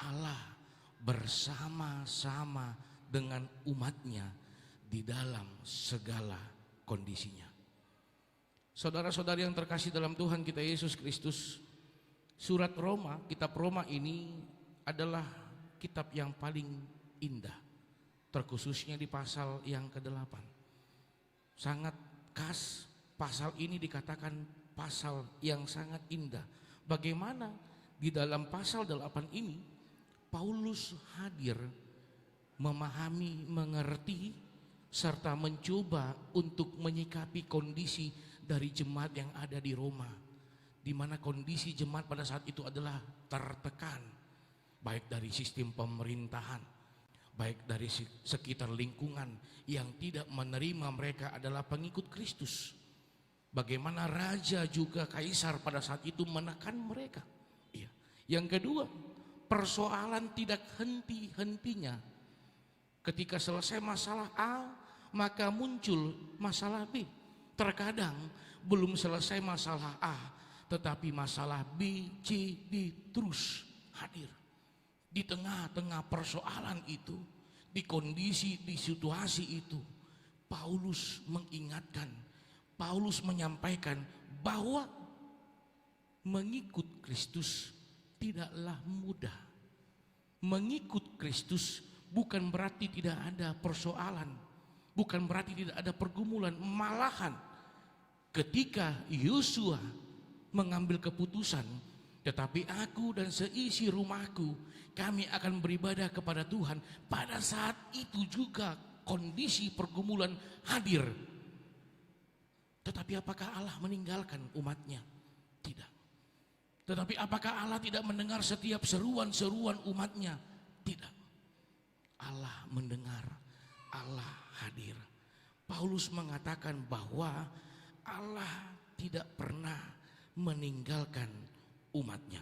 Allah bersama-sama dengan umatnya di dalam segala kondisinya. Saudara-saudari yang terkasih dalam Tuhan kita Yesus Kristus, surat Roma, kitab Roma ini adalah kitab yang paling indah, terkhususnya di pasal yang ke-8. Sangat khas, pasal ini dikatakan pasal yang sangat indah. Bagaimana di dalam pasal 8 ini Paulus hadir memahami, mengerti, serta mencoba untuk menyikapi kondisi dari jemaat yang ada di Roma, di mana kondisi jemaat pada saat itu adalah tertekan, baik dari sistem pemerintahan, baik dari sekitar lingkungan yang tidak menerima mereka adalah pengikut Kristus. Bagaimana raja juga kaisar pada saat itu menekan mereka. Iya. Yang kedua, persoalan tidak henti-hentinya. Ketika selesai masalah A, maka muncul masalah B. Terkadang belum selesai masalah A, tetapi masalah B, C, D terus hadir. Di tengah-tengah persoalan itu, di kondisi, di situasi itu, Paulus mengingatkan, Paulus menyampaikan bahwa mengikut Kristus tidaklah mudah. Mengikut Kristus bukan berarti tidak ada persoalan, bukan berarti tidak ada pergumulan. Malahan ketika Yosua mengambil keputusan, tetapi aku dan seisi rumahku kami akan beribadah kepada Tuhan, pada saat itu juga kondisi pergumulan hadir. Tetapi apakah Allah meninggalkan umatnya? Tidak. Tetapi apakah Allah tidak mendengar setiap seruan-seruan umatnya? Tidak. Allah mendengar, Allah hadir. Paulus mengatakan bahwa Allah tidak pernah meninggalkan umatnya.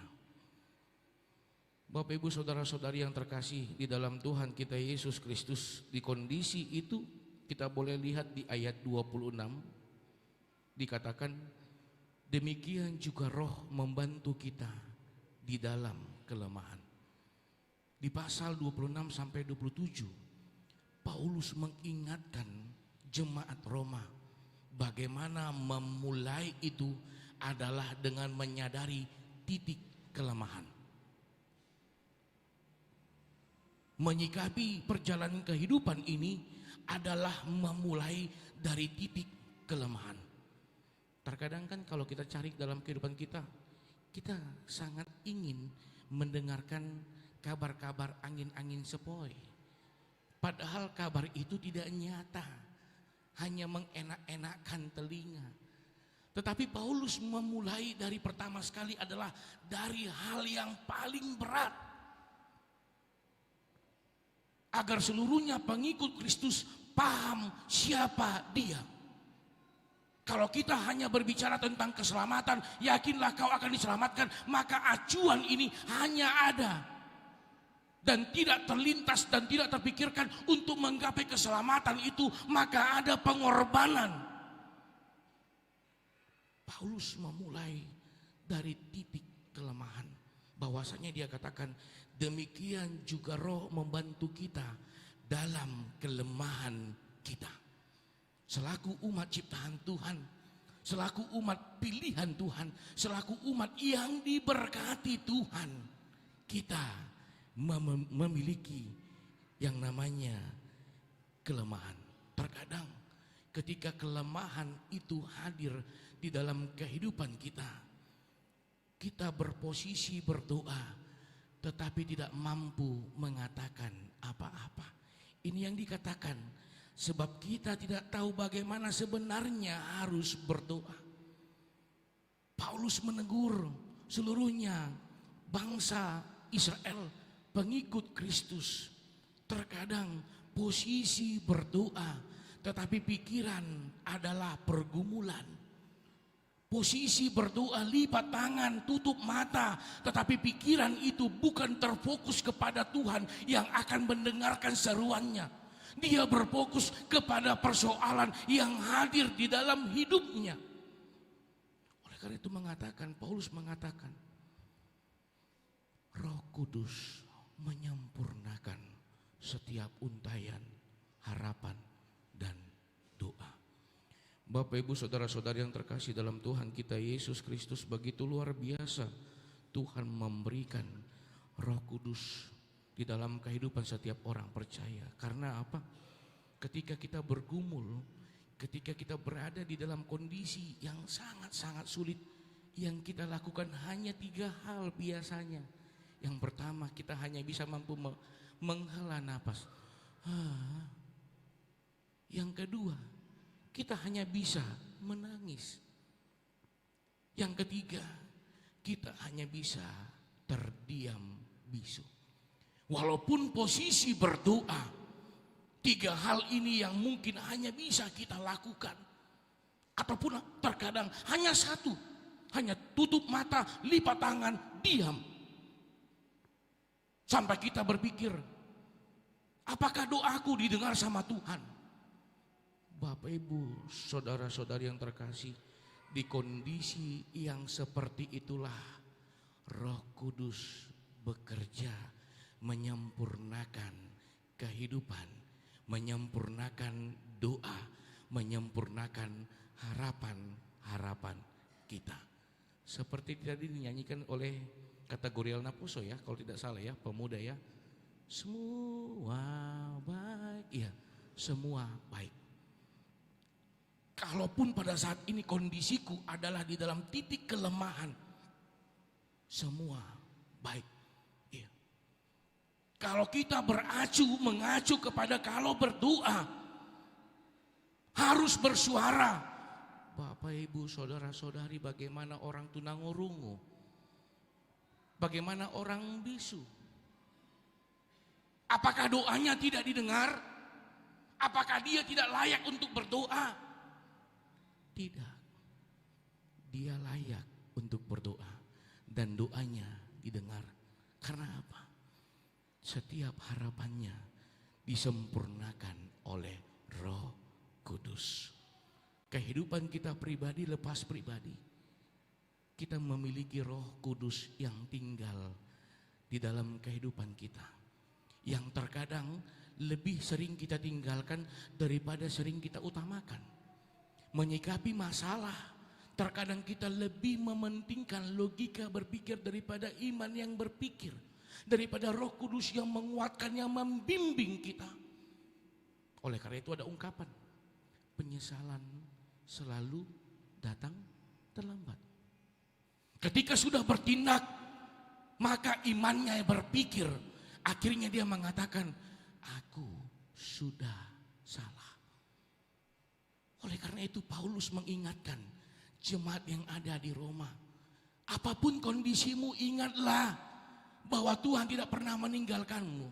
Bapak Ibu saudara-saudari yang terkasih di dalam Tuhan kita Yesus Kristus, di kondisi itu kita boleh lihat di ayat 26 dikatakan, demikian juga Roh membantu kita di dalam kelemahan. Di pasal 26 sampai 27 Paulus mengingatkan jemaat Roma bagaimana memulai itu adalah dengan menyadari titik kelemahan. Menyikapi perjalanan kehidupan ini adalah memulai dari titik kelemahan. Terkadang kan kalau kita cari dalam kehidupan kita, kita sangat ingin mendengarkan kabar-kabar angin-angin sepoi. Padahal kabar itu tidak nyata, hanya mengenak-enakkan telinga. Tetapi Paulus memulai dari pertama sekali adalah dari hal yang paling berat. Agar seluruhnya pengikut Kristus paham siapa dia. Kalau kita hanya berbicara tentang keselamatan, yakinlah kau akan diselamatkan, maka acuan ini hanya ada dan tidak terlintas dan tidak terpikirkan untuk menggapai keselamatan itu, maka ada pengorbanan. Paulus memulai dari titik kelemahan. Bahwasanya dia katakan, demikian juga Roh membantu kita dalam kelemahan kita. Selaku umat ciptaan Tuhan, selaku umat pilihan Tuhan, selaku umat yang diberkati Tuhan, kita memiliki yang namanya kelemahan. Terkadang ketika kelemahan itu hadir di dalam kehidupan kita, kita berposisi berdoa tetapi tidak mampu mengatakan apa-apa. Ini yang dikatakan sebab kita tidak tahu bagaimana sebenarnya harus berdoa. Paulus menegur seluruhnya bangsa Israel, pengikut Kristus. Terkadang posisi berdoa tetapi pikiran adalah pergumulan. Posisi berdoa lipat tangan, tutup mata, tetapi pikiran itu bukan terfokus kepada Tuhan yang akan mendengarkan seruannya. Dia berfokus kepada persoalan yang hadir di dalam hidupnya. Oleh karena itu Paulus mengatakan, Roh Kudus menyempurnakan setiap untayan, harapan, dan doa. Bapak, Ibu, saudara-saudari yang terkasih dalam Tuhan kita Yesus Kristus, begitu luar biasa Tuhan memberikan Roh Kudus di dalam kehidupan setiap orang percaya. Karena apa? Ketika kita bergumul, ketika kita berada di dalam kondisi yang sangat-sangat sulit, yang kita lakukan hanya 3 hal biasanya. Yang pertama, kita hanya bisa mampu menghela napas. Yang kedua, kita hanya bisa menangis. Yang ketiga, kita hanya bisa terdiam bisu. Walaupun posisi berdoa, 3 hal ini yang mungkin hanya bisa kita lakukan. Ataupun terkadang hanya 1, hanya tutup mata, lipat tangan, diam. Sampai kita berpikir, apakah doaku didengar sama Tuhan? Bapak, Ibu, saudara-saudari yang terkasih, di kondisi yang seperti itulah Roh Kudus bekerja menyempurnakan kehidupan, menyempurnakan doa, menyempurnakan harapan-harapan kita. Seperti tadi dinyanyikan oleh kategori Napuso ya, kalau tidak salah ya, pemuda ya. Semua baik, ya, semua baik. Kalaupun pada saat ini kondisiku adalah di dalam titik kelemahan, semua baik. Ya. Kalau kita mengacu kepada kalau berdoa harus bersuara. Bapak, Ibu, saudara-saudari, bagaimana orang tunangurungu? Bagaimana orang bisu? Apakah doanya tidak didengar? Apakah dia tidak layak untuk berdoa? Tidak. Dia layak untuk berdoa dan doanya didengar. Karena apa? Setiap harapannya disempurnakan oleh Roh Kudus. Kehidupan kita pribadi lepas pribadi, kita memiliki Roh Kudus yang tinggal di dalam kehidupan kita, yang terkadang lebih sering kita tinggalkan daripada sering kita utamakan. Menyikapi masalah, terkadang kita lebih mementingkan logika berpikir daripada iman yang berpikir, daripada Roh Kudus yang menguatkan, yang membimbing kita. Oleh karena itu ada ungkapan, penyesalan selalu datang terlambat. Ketika sudah bertindak, maka imannya berpikir, akhirnya dia mengatakan, aku sudah salah. Oleh karena itu Paulus mengingatkan jemaat yang ada di Roma, apapun kondisimu, ingatlah bahwa Tuhan tidak pernah meninggalkanmu.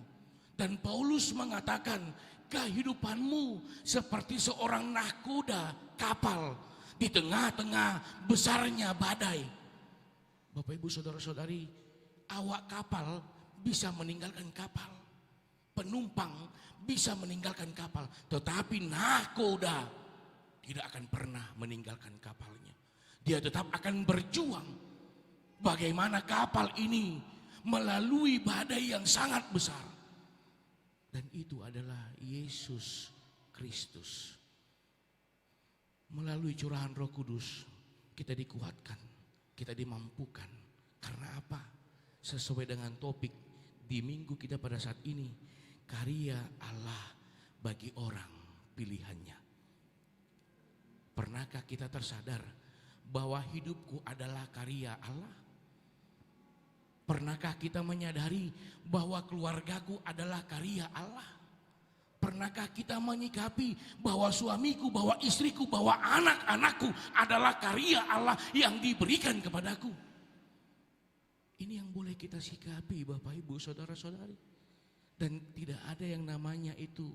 Dan Paulus mengatakan, kehidupanmu seperti seorang nahkoda kapal di tengah-tengah besarnya badai. Bapak, Ibu, saudara-saudari, awak kapal bisa meninggalkan kapal, penumpang bisa meninggalkan kapal, tetapi nahkoda tidak akan pernah meninggalkan kapalnya. Dia tetap akan berjuang bagaimana kapal ini melalui badai yang sangat besar. Dan itu adalah Yesus Kristus. Melalui curahan Roh Kudus kita dikuatkan, kita dimampukan. Karena apa? Sesuai dengan topik di minggu kita pada saat ini, karya Allah bagi orang pilihannya. Pernahkah kita tersadar bahwa hidupku adalah karya Allah? Pernahkah kita menyadari bahwa keluargaku adalah karya Allah? Pernahkah kita menyikapi bahwa suamiku, bahwa istriku, bahwa anak-anakku adalah karya Allah yang diberikan kepadaku? Ini yang boleh kita sikapi, Bapak Ibu, saudara-saudari. Dan tidak ada yang namanya itu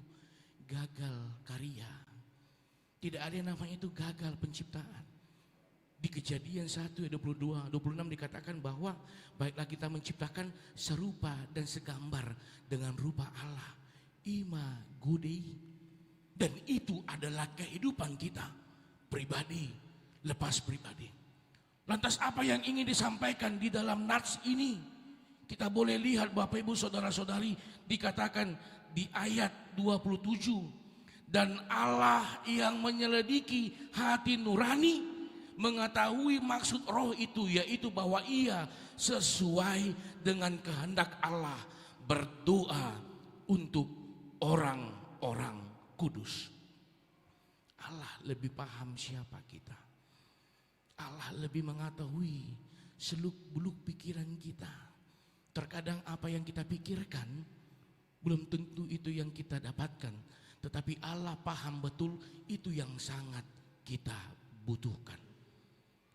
gagal karya. Tidak ada yang namanya itu gagal penciptaan. Di Kejadian 1 ayat 22, 26 dikatakan bahwa baiklah kita menciptakan serupa dan segambar dengan rupa Allah. Ima gudei. Dan itu adalah kehidupan kita pribadi lepas pribadi. Lantas apa yang ingin disampaikan di dalam nats ini? Kita boleh lihat Bapak Ibu saudara-saudari, dikatakan di ayat 27. Dan Allah yang menyelidiki hati nurani mengetahui maksud roh itu, yaitu bahwa ia sesuai dengan kehendak Allah berdoa untuk orang-orang kudus. Allah lebih paham siapa kita. Allah lebih mengetahui seluk-beluk pikiran kita. Terkadang apa yang kita pikirkan belum tentu itu yang kita dapatkan, tetapi Allah paham betul itu yang sangat kita butuhkan.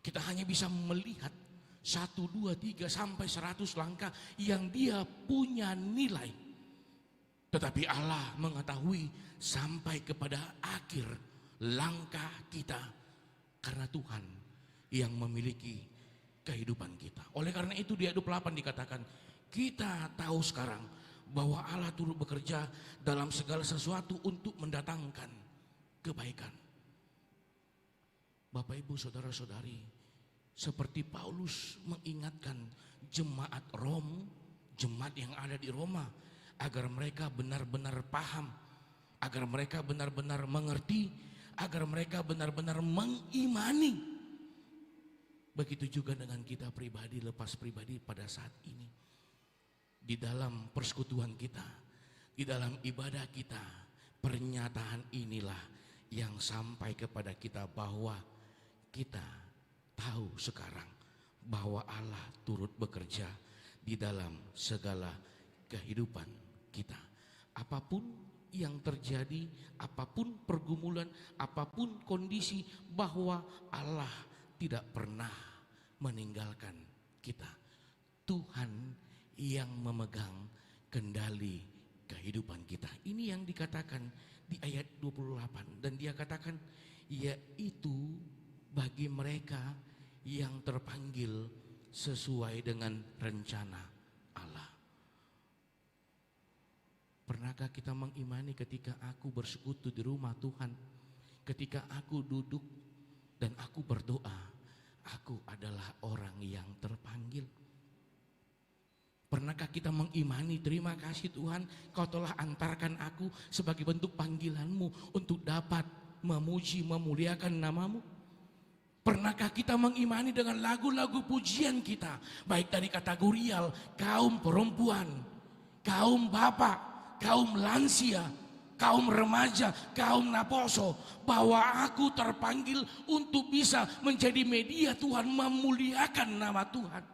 Kita hanya bisa melihat 1, 2, 3 sampai 100 langkah yang dia punya nilai. Tetapi Allah mengetahui sampai kepada akhir langkah kita, karena Tuhan yang memiliki kehidupan kita. Oleh karena itu di ayat 28 dikatakan, kita tahu sekarang bahwa Allah turut bekerja dalam segala sesuatu untuk mendatangkan kebaikan. Bapak Ibu saudara-saudari, seperti Paulus mengingatkan jemaat Rom, jemaat yang ada di Roma, agar mereka benar-benar paham, agar mereka benar-benar mengerti, agar mereka benar-benar mengimani. Begitu juga dengan kita pribadi, lepas pribadi pada saat ini. Di dalam persekutuan kita, di dalam ibadah kita, pernyataan inilah yang sampai kepada kita bahwa kita tahu sekarang bahwa Allah turut bekerja di dalam segala kehidupan kita. Apapun yang terjadi, apapun pergumulan, apapun kondisi, bahwa Allah tidak pernah meninggalkan kita. Tuhan yang memegang kendali kehidupan kita. Ini yang dikatakan di ayat 28. Dan dia katakan, yaitu bagi mereka yang terpanggil sesuai dengan rencana Allah. Pernahkah kita mengimani ketika aku bersekutu di rumah Tuhan, ketika aku duduk dan aku berdoa, aku adalah orang yang terpanggil? Pernahkah kita mengimani, terima kasih Tuhan, Kau telah antarkan aku sebagai bentuk panggilan-Mu untuk dapat memuji, memuliakan nama-Mu? Pernahkah kita mengimani dengan lagu-lagu pujian kita, baik dari kategorial kaum perempuan, kaum bapak, kaum lansia, kaum remaja, kaum naposo, bahwa aku terpanggil untuk bisa menjadi media Tuhan, memuliakan nama Tuhan?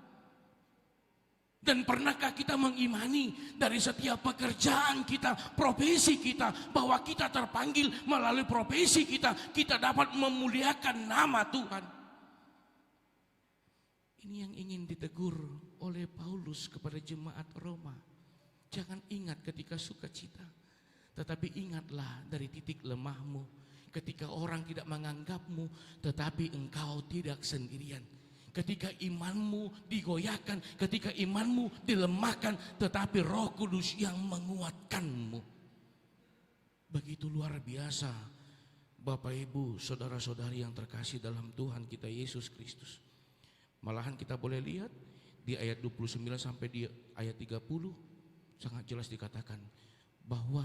Dan pernahkah kita mengimani dari setiap pekerjaan kita, profesi kita, bahwa kita terpanggil melalui profesi kita, kita dapat memuliakan nama Tuhan? Ini yang ingin ditegur oleh Paulus kepada jemaat Roma. Jangan ingat ketika sukacita, tetapi ingatlah dari titik lemahmu, ketika orang tidak menganggapmu, tetapi engkau tidak sendirian. Ketika imanmu digoyahkan, ketika imanmu dilemahkan, tetapi Roh Kudus yang menguatkanmu. Begitu luar biasa, Bapak Ibu, saudara-saudari yang terkasih dalam Tuhan kita Yesus Kristus. Malahan kita boleh lihat di ayat 29 sampai di ayat 30 sangat jelas dikatakan bahwa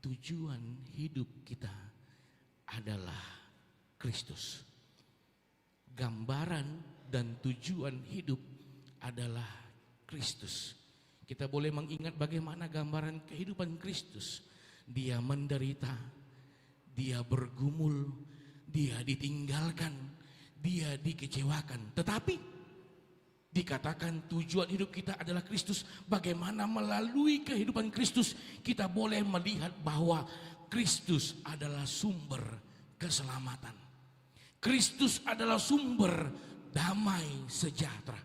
tujuan hidup kita adalah Kristus. Gambaran dan tujuan hidup adalah Kristus. Kita boleh mengingat bagaimana gambaran kehidupan Kristus. Dia menderita, dia bergumul, dia ditinggalkan, dia dikecewakan. Tetapi dikatakan tujuan hidup kita adalah Kristus. Bagaimana melalui kehidupan Kristus kita boleh melihat bahwa Kristus adalah sumber keselamatan. Kristus adalah sumber damai sejahtera.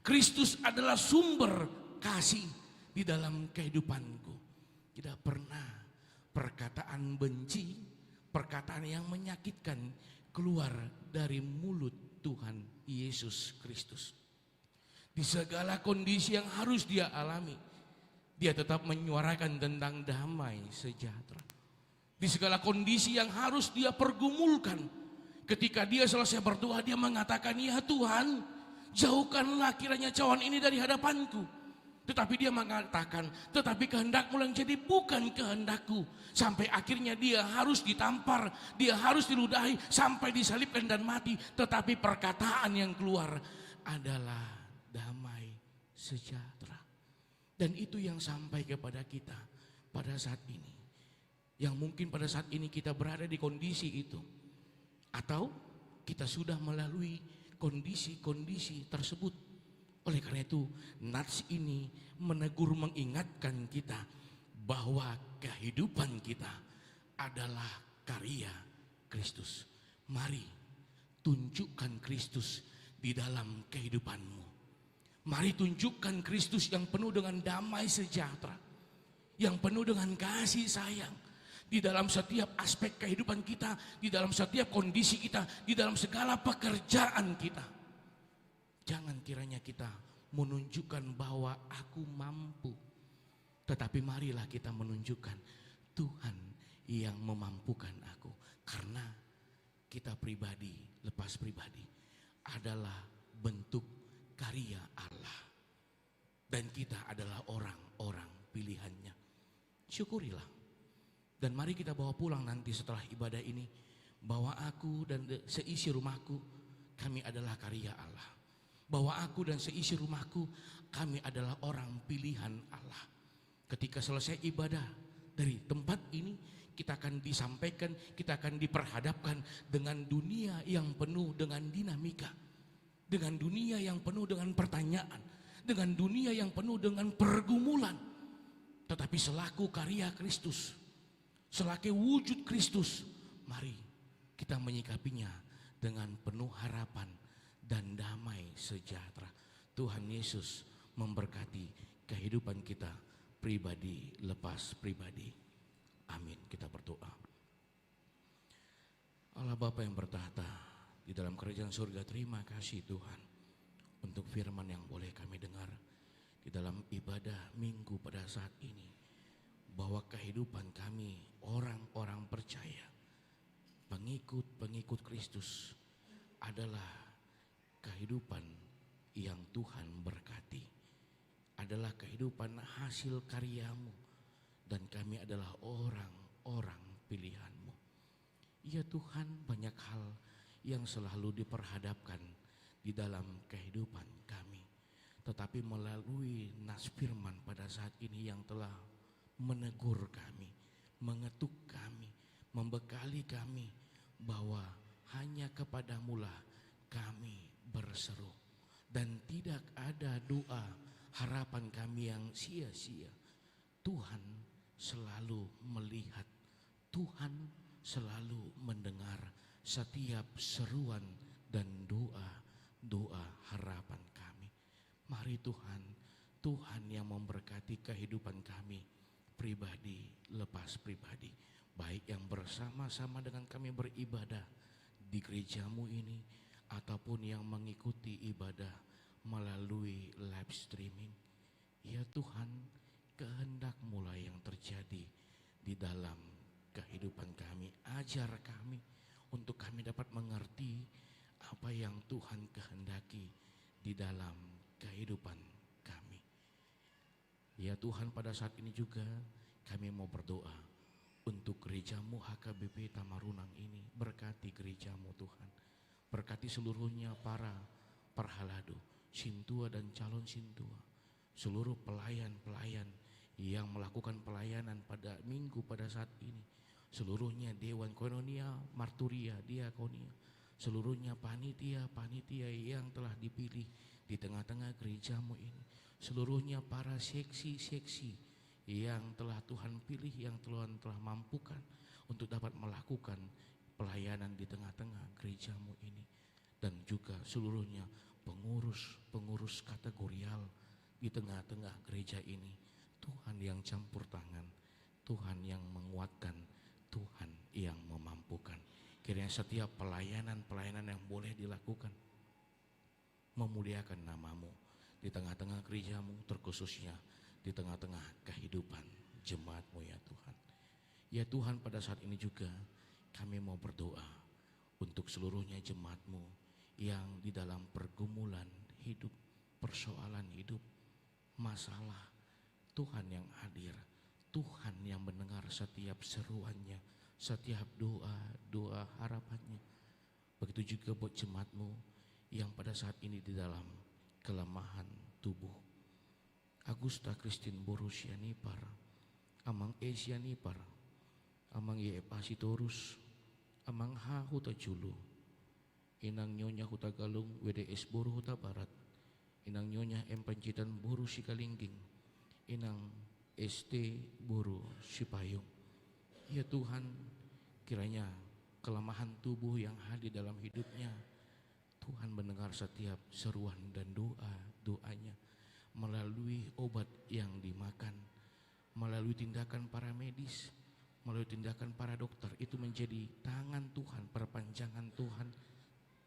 Kristus adalah sumber kasih di dalam kehidupanku. Tidak pernah perkataan benci, perkataan yang menyakitkan keluar dari mulut Tuhan Yesus Kristus. Di segala kondisi yang harus dia alami, dia tetap menyuarakan tentang damai sejahtera. Di segala kondisi yang harus dia pergumulkan, ketika dia selesai berdoa, dia mengatakan, "Ya Tuhan, jauhkanlah kiranya cawan ini dari hadapanku." Tetapi dia mengatakan, "Tetapi kehendak-Mu yang jadi, bukan kehendakku." Sampai akhirnya dia harus ditampar, dia harus diludahi, sampai disalibkan dan mati. Tetapi perkataan yang keluar adalah damai sejahtera. Dan itu yang sampai kepada kita pada saat ini. Yang mungkin pada saat ini kita berada di kondisi itu, atau kita sudah melalui kondisi-kondisi tersebut. Oleh karena itu, nats ini menegur, mengingatkan kita bahwa kehidupan kita adalah karya Kristus. Mari tunjukkan Kristus di dalam kehidupanmu. Mari tunjukkan Kristus yang penuh dengan damai sejahtera, yang penuh dengan kasih sayang di dalam setiap aspek kehidupan kita, di dalam setiap kondisi kita, di dalam segala pekerjaan kita. Jangan kiranya kita menunjukkan bahwa aku mampu, tetapi marilah kita menunjukkan Tuhan yang memampukan aku. Karena kita pribadi, lepas pribadi, adalah bentuk karya Allah. Dan kita adalah orang-orang pilihannya. Syukurilah. Dan mari kita bawa pulang nanti setelah ibadah ini, bahwa aku dan seisi rumahku, kami adalah karya Allah. Bahwa aku dan seisi rumahku, kami adalah orang pilihan Allah. Ketika selesai ibadah dari tempat ini, kita akan disampaikan, kita akan diperhadapkan dengan dunia yang penuh dengan dinamika, dengan dunia yang penuh dengan pertanyaan, dengan dunia yang penuh dengan pergumulan. Tetapi selaku karya Kristus, selaku wujud Kristus, mari kita menyikapinya dengan penuh harapan dan damai sejahtera. Tuhan Yesus memberkati kehidupan kita pribadi lepas pribadi. Amin. Kita berdoa. Allah Bapa yang bertahta di dalam kerajaan surga, terima kasih Tuhan untuk firman yang boleh kami dengar di dalam ibadah minggu pada saat ini. Bahwa kehidupan kami orang-orang percaya, pengikut-pengikut Kristus adalah kehidupan yang Tuhan berkati, adalah kehidupan hasil karya-Mu, dan kami adalah orang-orang pilihan-Mu. Ya Tuhan, banyak hal yang selalu diperhadapkan di dalam kehidupan kami, tetapi melalui nas firman pada saat ini yang telah menegur kami, mengetuk kami, membekali kami bahwa hanya kepadamu-lah kami berseru, dan tidak ada doa harapan kami yang sia-sia. Tuhan selalu melihat, Tuhan selalu mendengar setiap seruan dan doa harapan kami. Mari Tuhan, Tuhan yang memberkati kehidupan kami pribadi lepas pribadi, baik yang bersama-sama dengan kami beribadah di gereja-Mu ini, ataupun yang mengikuti ibadah melalui live streaming. Ya Tuhan, kehendak-Mu lah yang terjadi di dalam kehidupan kami. Ajar kami untuk kami dapat mengerti apa yang Tuhan kehendaki di dalam kehidupan kami. Ya Tuhan, pada saat ini juga kami mau berdoa untuk gerejamu HKBP Tamarunang ini. Berkati gerejamu Tuhan, berkati seluruhnya para perhalado, sintua dan calon sintua, seluruh pelayan-pelayan yang melakukan pelayanan pada minggu pada saat ini, seluruhnya Dewan Koinonia, Marturia, Diakonia, seluruhnya panitia-panitia yang telah dipilih di tengah-tengah gerejamu ini, seluruhnya para seksi-seksi yang telah Tuhan pilih, yang Tuhan telah mampukan untuk dapat melakukan pelayanan di tengah-tengah gerejamu ini, dan juga seluruhnya pengurus kategorial di tengah-tengah gereja ini. Tuhan yang campur tangan, Tuhan yang menguatkan, Tuhan yang memampukan. Kiranya setiap pelayanan yang boleh dilakukan memuliakan namamu di tengah-tengah gerejamu, terkhususnya di tengah-tengah kehidupan jemaatmu ya Tuhan. Ya Tuhan, pada saat ini juga kami mau berdoa untuk seluruhnya jemaatmu yang di dalam pergumulan hidup, persoalan hidup, masalah. Tuhan yang hadir, Tuhan yang mendengar setiap seruannya, setiap doa harapannya. Begitu juga buat jemaatmu yang pada saat ini di dalam kelemahan tubuh. Agusta Christine Borussia Nipar, Amang Asia Nipar, Amang Pasitorus, Amang Ha Huta Julu, Inang Nyonya Huta Galung WDS Boru Huta Barat, Inang Nyonya Pancitan Boru Sikalingging, Inang ST Boru Sipayung. Ya Tuhan, kiranya kelemahan tubuh yang hadir dalam hidupnya, Tuhan mendengar setiap seruan dan doanya melalui obat yang dimakan, melalui tindakan para medis, melalui tindakan para dokter. Itu menjadi tangan Tuhan, perpanjangan Tuhan,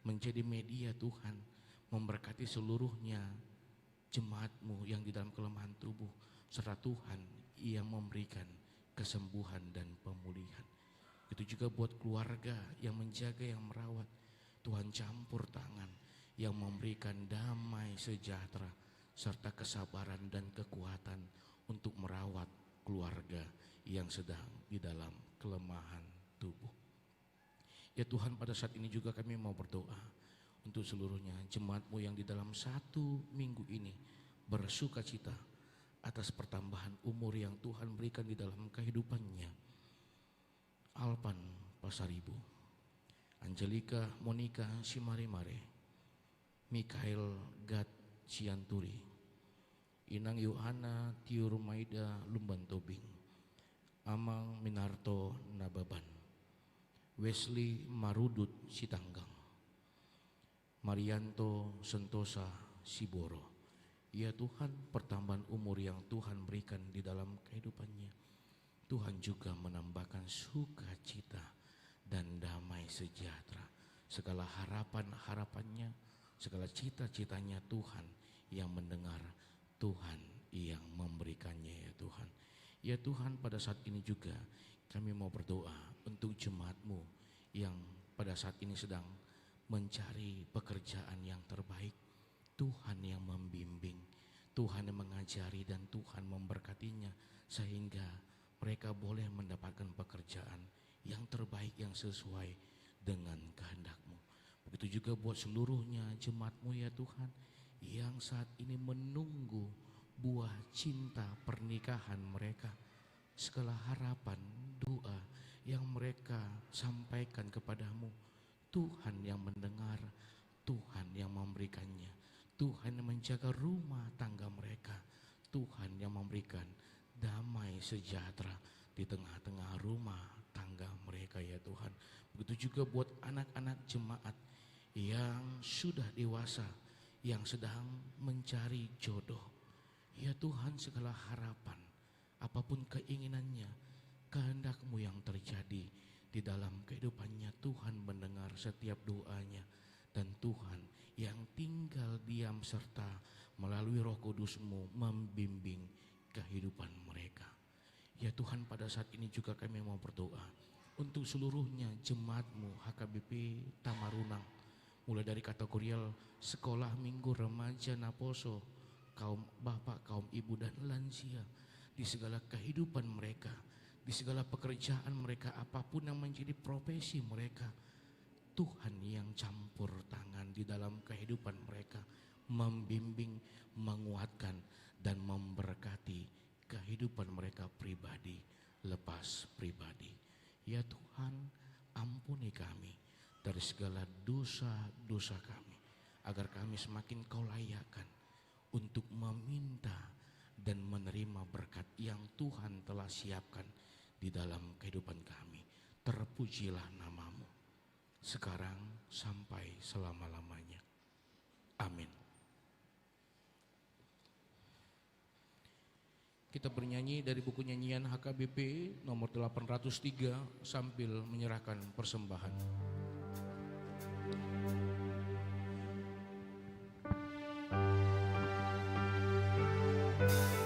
menjadi media Tuhan memberkati seluruhnya jemaatmu yang di dalam kelemahan tubuh, serta Tuhan yang memberikan kesembuhan dan pemulihan. Itu juga buat keluarga yang menjaga, yang merawat, Tuhan campur tangan yang memberikan damai sejahtera serta kesabaran dan kekuatan untuk merawat keluarga yang sedang di dalam kelemahan tubuh. Ya Tuhan, pada saat ini juga kami mau berdoa untuk seluruhnya jemaatmu yang di dalam 1 minggu ini bersuka cita atas pertambahan umur yang Tuhan berikan di dalam kehidupannya. Alpan Pasaribu, Angelika Monica Simarimare, Mikael Gad Cianturi, Inang Yohana Tiurmaida Lumban Tobing, Amang Minarto Nababan, Wesley Marudut Sitanggang, Marianto Sentosa Siboro. Ya Tuhan, pertambahan umur yang Tuhan berikan di dalam kehidupannya, Tuhan juga menambahkan sukacita dan damai sejahtera. Segala harapannya, segala cita-citanya Tuhan yang mendengar, Tuhan yang memberikannya ya Tuhan. Ya Tuhan, pada saat ini juga kami mau berdoa untuk jemaatmu yang pada saat ini sedang mencari pekerjaan yang terbaik. Tuhan yang membimbing, Tuhan yang mengajari, dan Tuhan memberkatinya sehingga mereka boleh mendapatkan pekerjaan yang terbaik, yang sesuai dengan kehendak-Mu. Begitu juga buat seluruhnya jemaat-Mu ya Tuhan, yang saat ini menunggu buah cinta pernikahan mereka. Segala harapan, doa yang mereka sampaikan kepadamu, Tuhan yang mendengar, Tuhan yang memberikannya. Tuhan yang menjaga rumah tangga mereka, Tuhan yang memberikan damai sejahtera di tengah-tengah rumah tangga mereka ya Tuhan. Begitu juga buat anak-anak jemaat yang sudah dewasa, yang sedang mencari jodoh. Ya Tuhan, segala harapan, apapun keinginannya, kehendak-Mu yang terjadi di dalam kehidupannya, Tuhan mendengar setiap doanya. Dan Tuhan yang tinggal diam serta melalui Roh Kudus-Mu membimbing kehidupan mereka. Ya Tuhan, pada saat ini juga kami mau berdoa untuk seluruhnya jemaat-Mu HKBP Tamarunang, mulai dari kategorial sekolah minggu, remaja, naposo, kaum bapak, kaum ibu dan lansia, di segala kehidupan mereka, di segala pekerjaan mereka, apapun yang menjadi profesi mereka, Tuhan yang campur tangan di dalam kehidupan mereka, membimbing, menguatkan, dan memberkati kehidupan mereka pribadi lepas pribadi. Ya Tuhan, ampuni kami dari segala dosa-dosa kami, agar kami semakin Kau layakkan untuk meminta dan menerima berkat yang Tuhan telah siapkan di dalam kehidupan kami. Terpujilah nama-Mu sekarang sampai selama-lamanya. Amin. Kita bernyanyi dari buku nyanyian HKBP nomor 803 sambil menyerahkan persembahan. Itulah persembahanku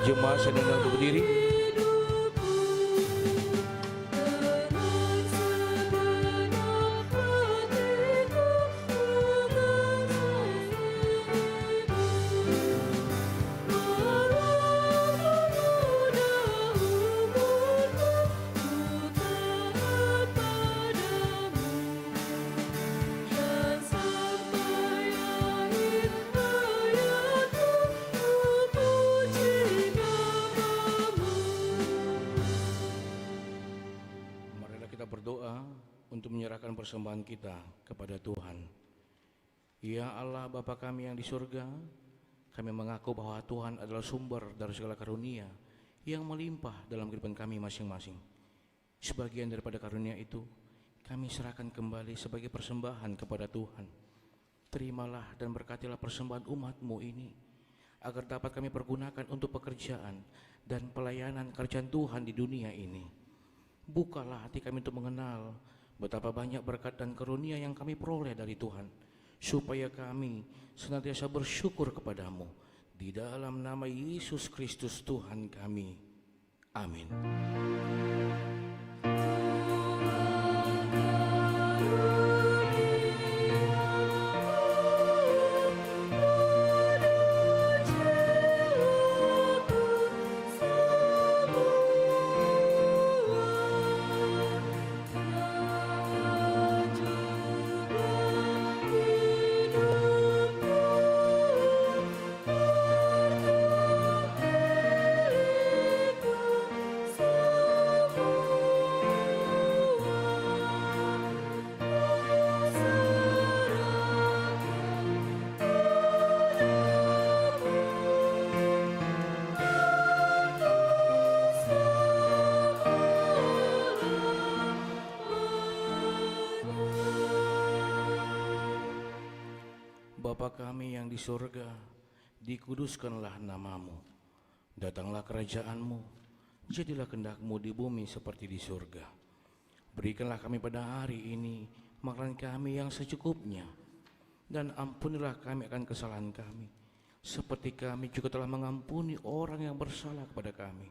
Jemaat sedang berdiri. Marilah kita berdoa untuk menyerahkan persembahan kita kepada Tuhan. Ya Allah Bapa kami yang di surga, kami mengaku bahwa Tuhan adalah sumber dari segala karunia yang melimpah dalam kehidupan kami masing-masing. Sebagian daripada karunia itu kami serahkan kembali sebagai persembahan kepada Tuhan. Terimalah dan berkatilah persembahan umat-Mu ini, agar dapat kami pergunakan untuk pekerjaan dan pelayanan kerjaan Tuhan di dunia ini. Bukalah hati kami untuk mengenal betapa banyak berkat dan karunia yang kami peroleh dari Tuhan, supaya kami senantiasa bersyukur kepadamu. Di dalam nama Yesus Kristus Tuhan kami. Amin. Bapa kami yang di surga, dikuduskanlah namamu. Datanglah kerajaan-Mu, jadilah kehendak-Mu di bumi seperti di surga. Berikanlah kami pada hari ini makanan kami yang secukupnya, dan ampunilah kami akan kesalahan kami, seperti kami juga telah mengampuni orang yang bersalah kepada kami.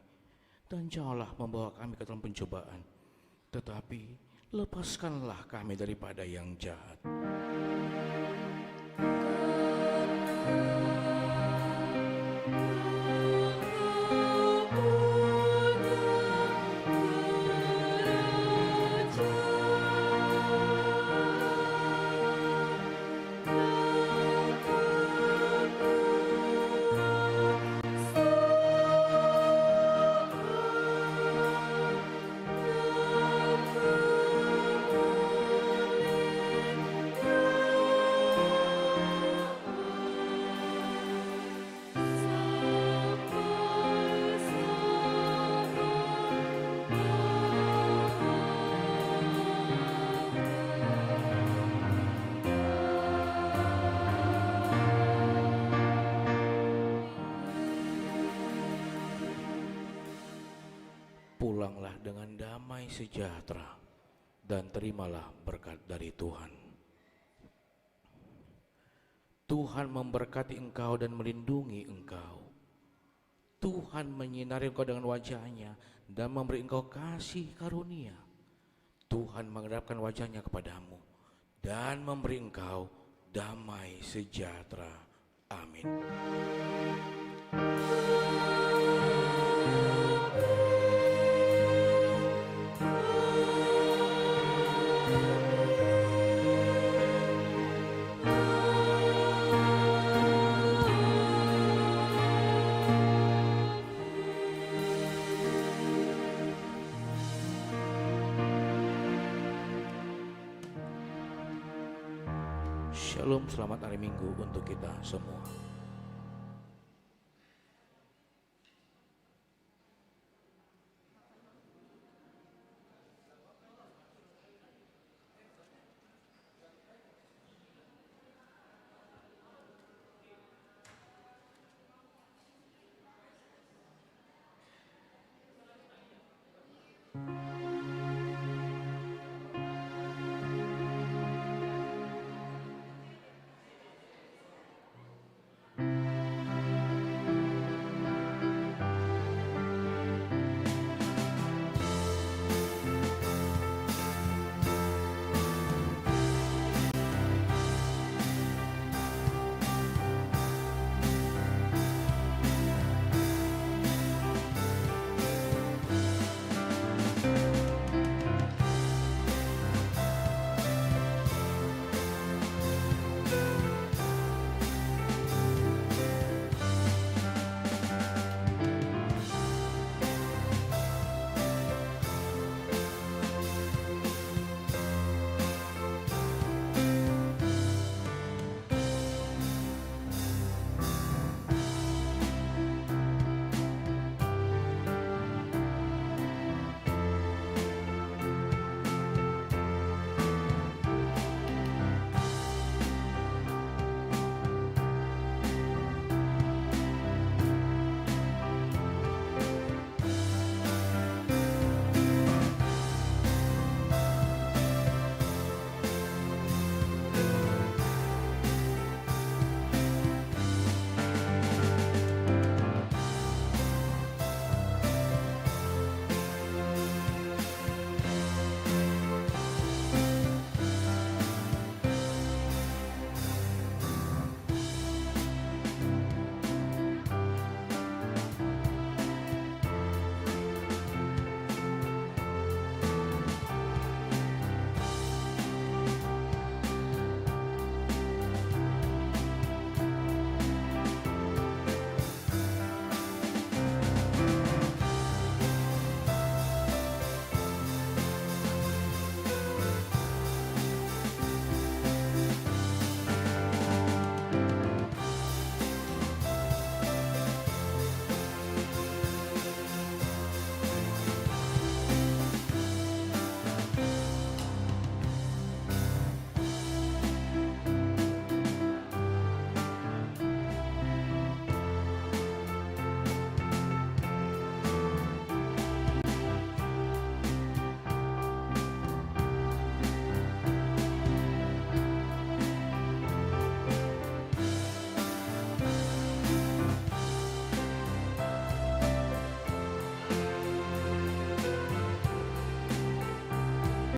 Dan janganlah membawa kami ke dalam pencobaan, tetapi lepaskanlah kami daripada yang jahat. Pulanglah dengan damai sejahtera dan terimalah berkat dari Tuhan. Tuhan memberkati engkau dan melindungi engkau. Tuhan menyinari engkau dengan wajah-Nya dan memberi engkau kasih karunia. Tuhan menghadapkan wajah-Nya kepadamu dan memberi engkau damai sejahtera. Amin. Shalom, selamat hari Minggu untuk kita semua.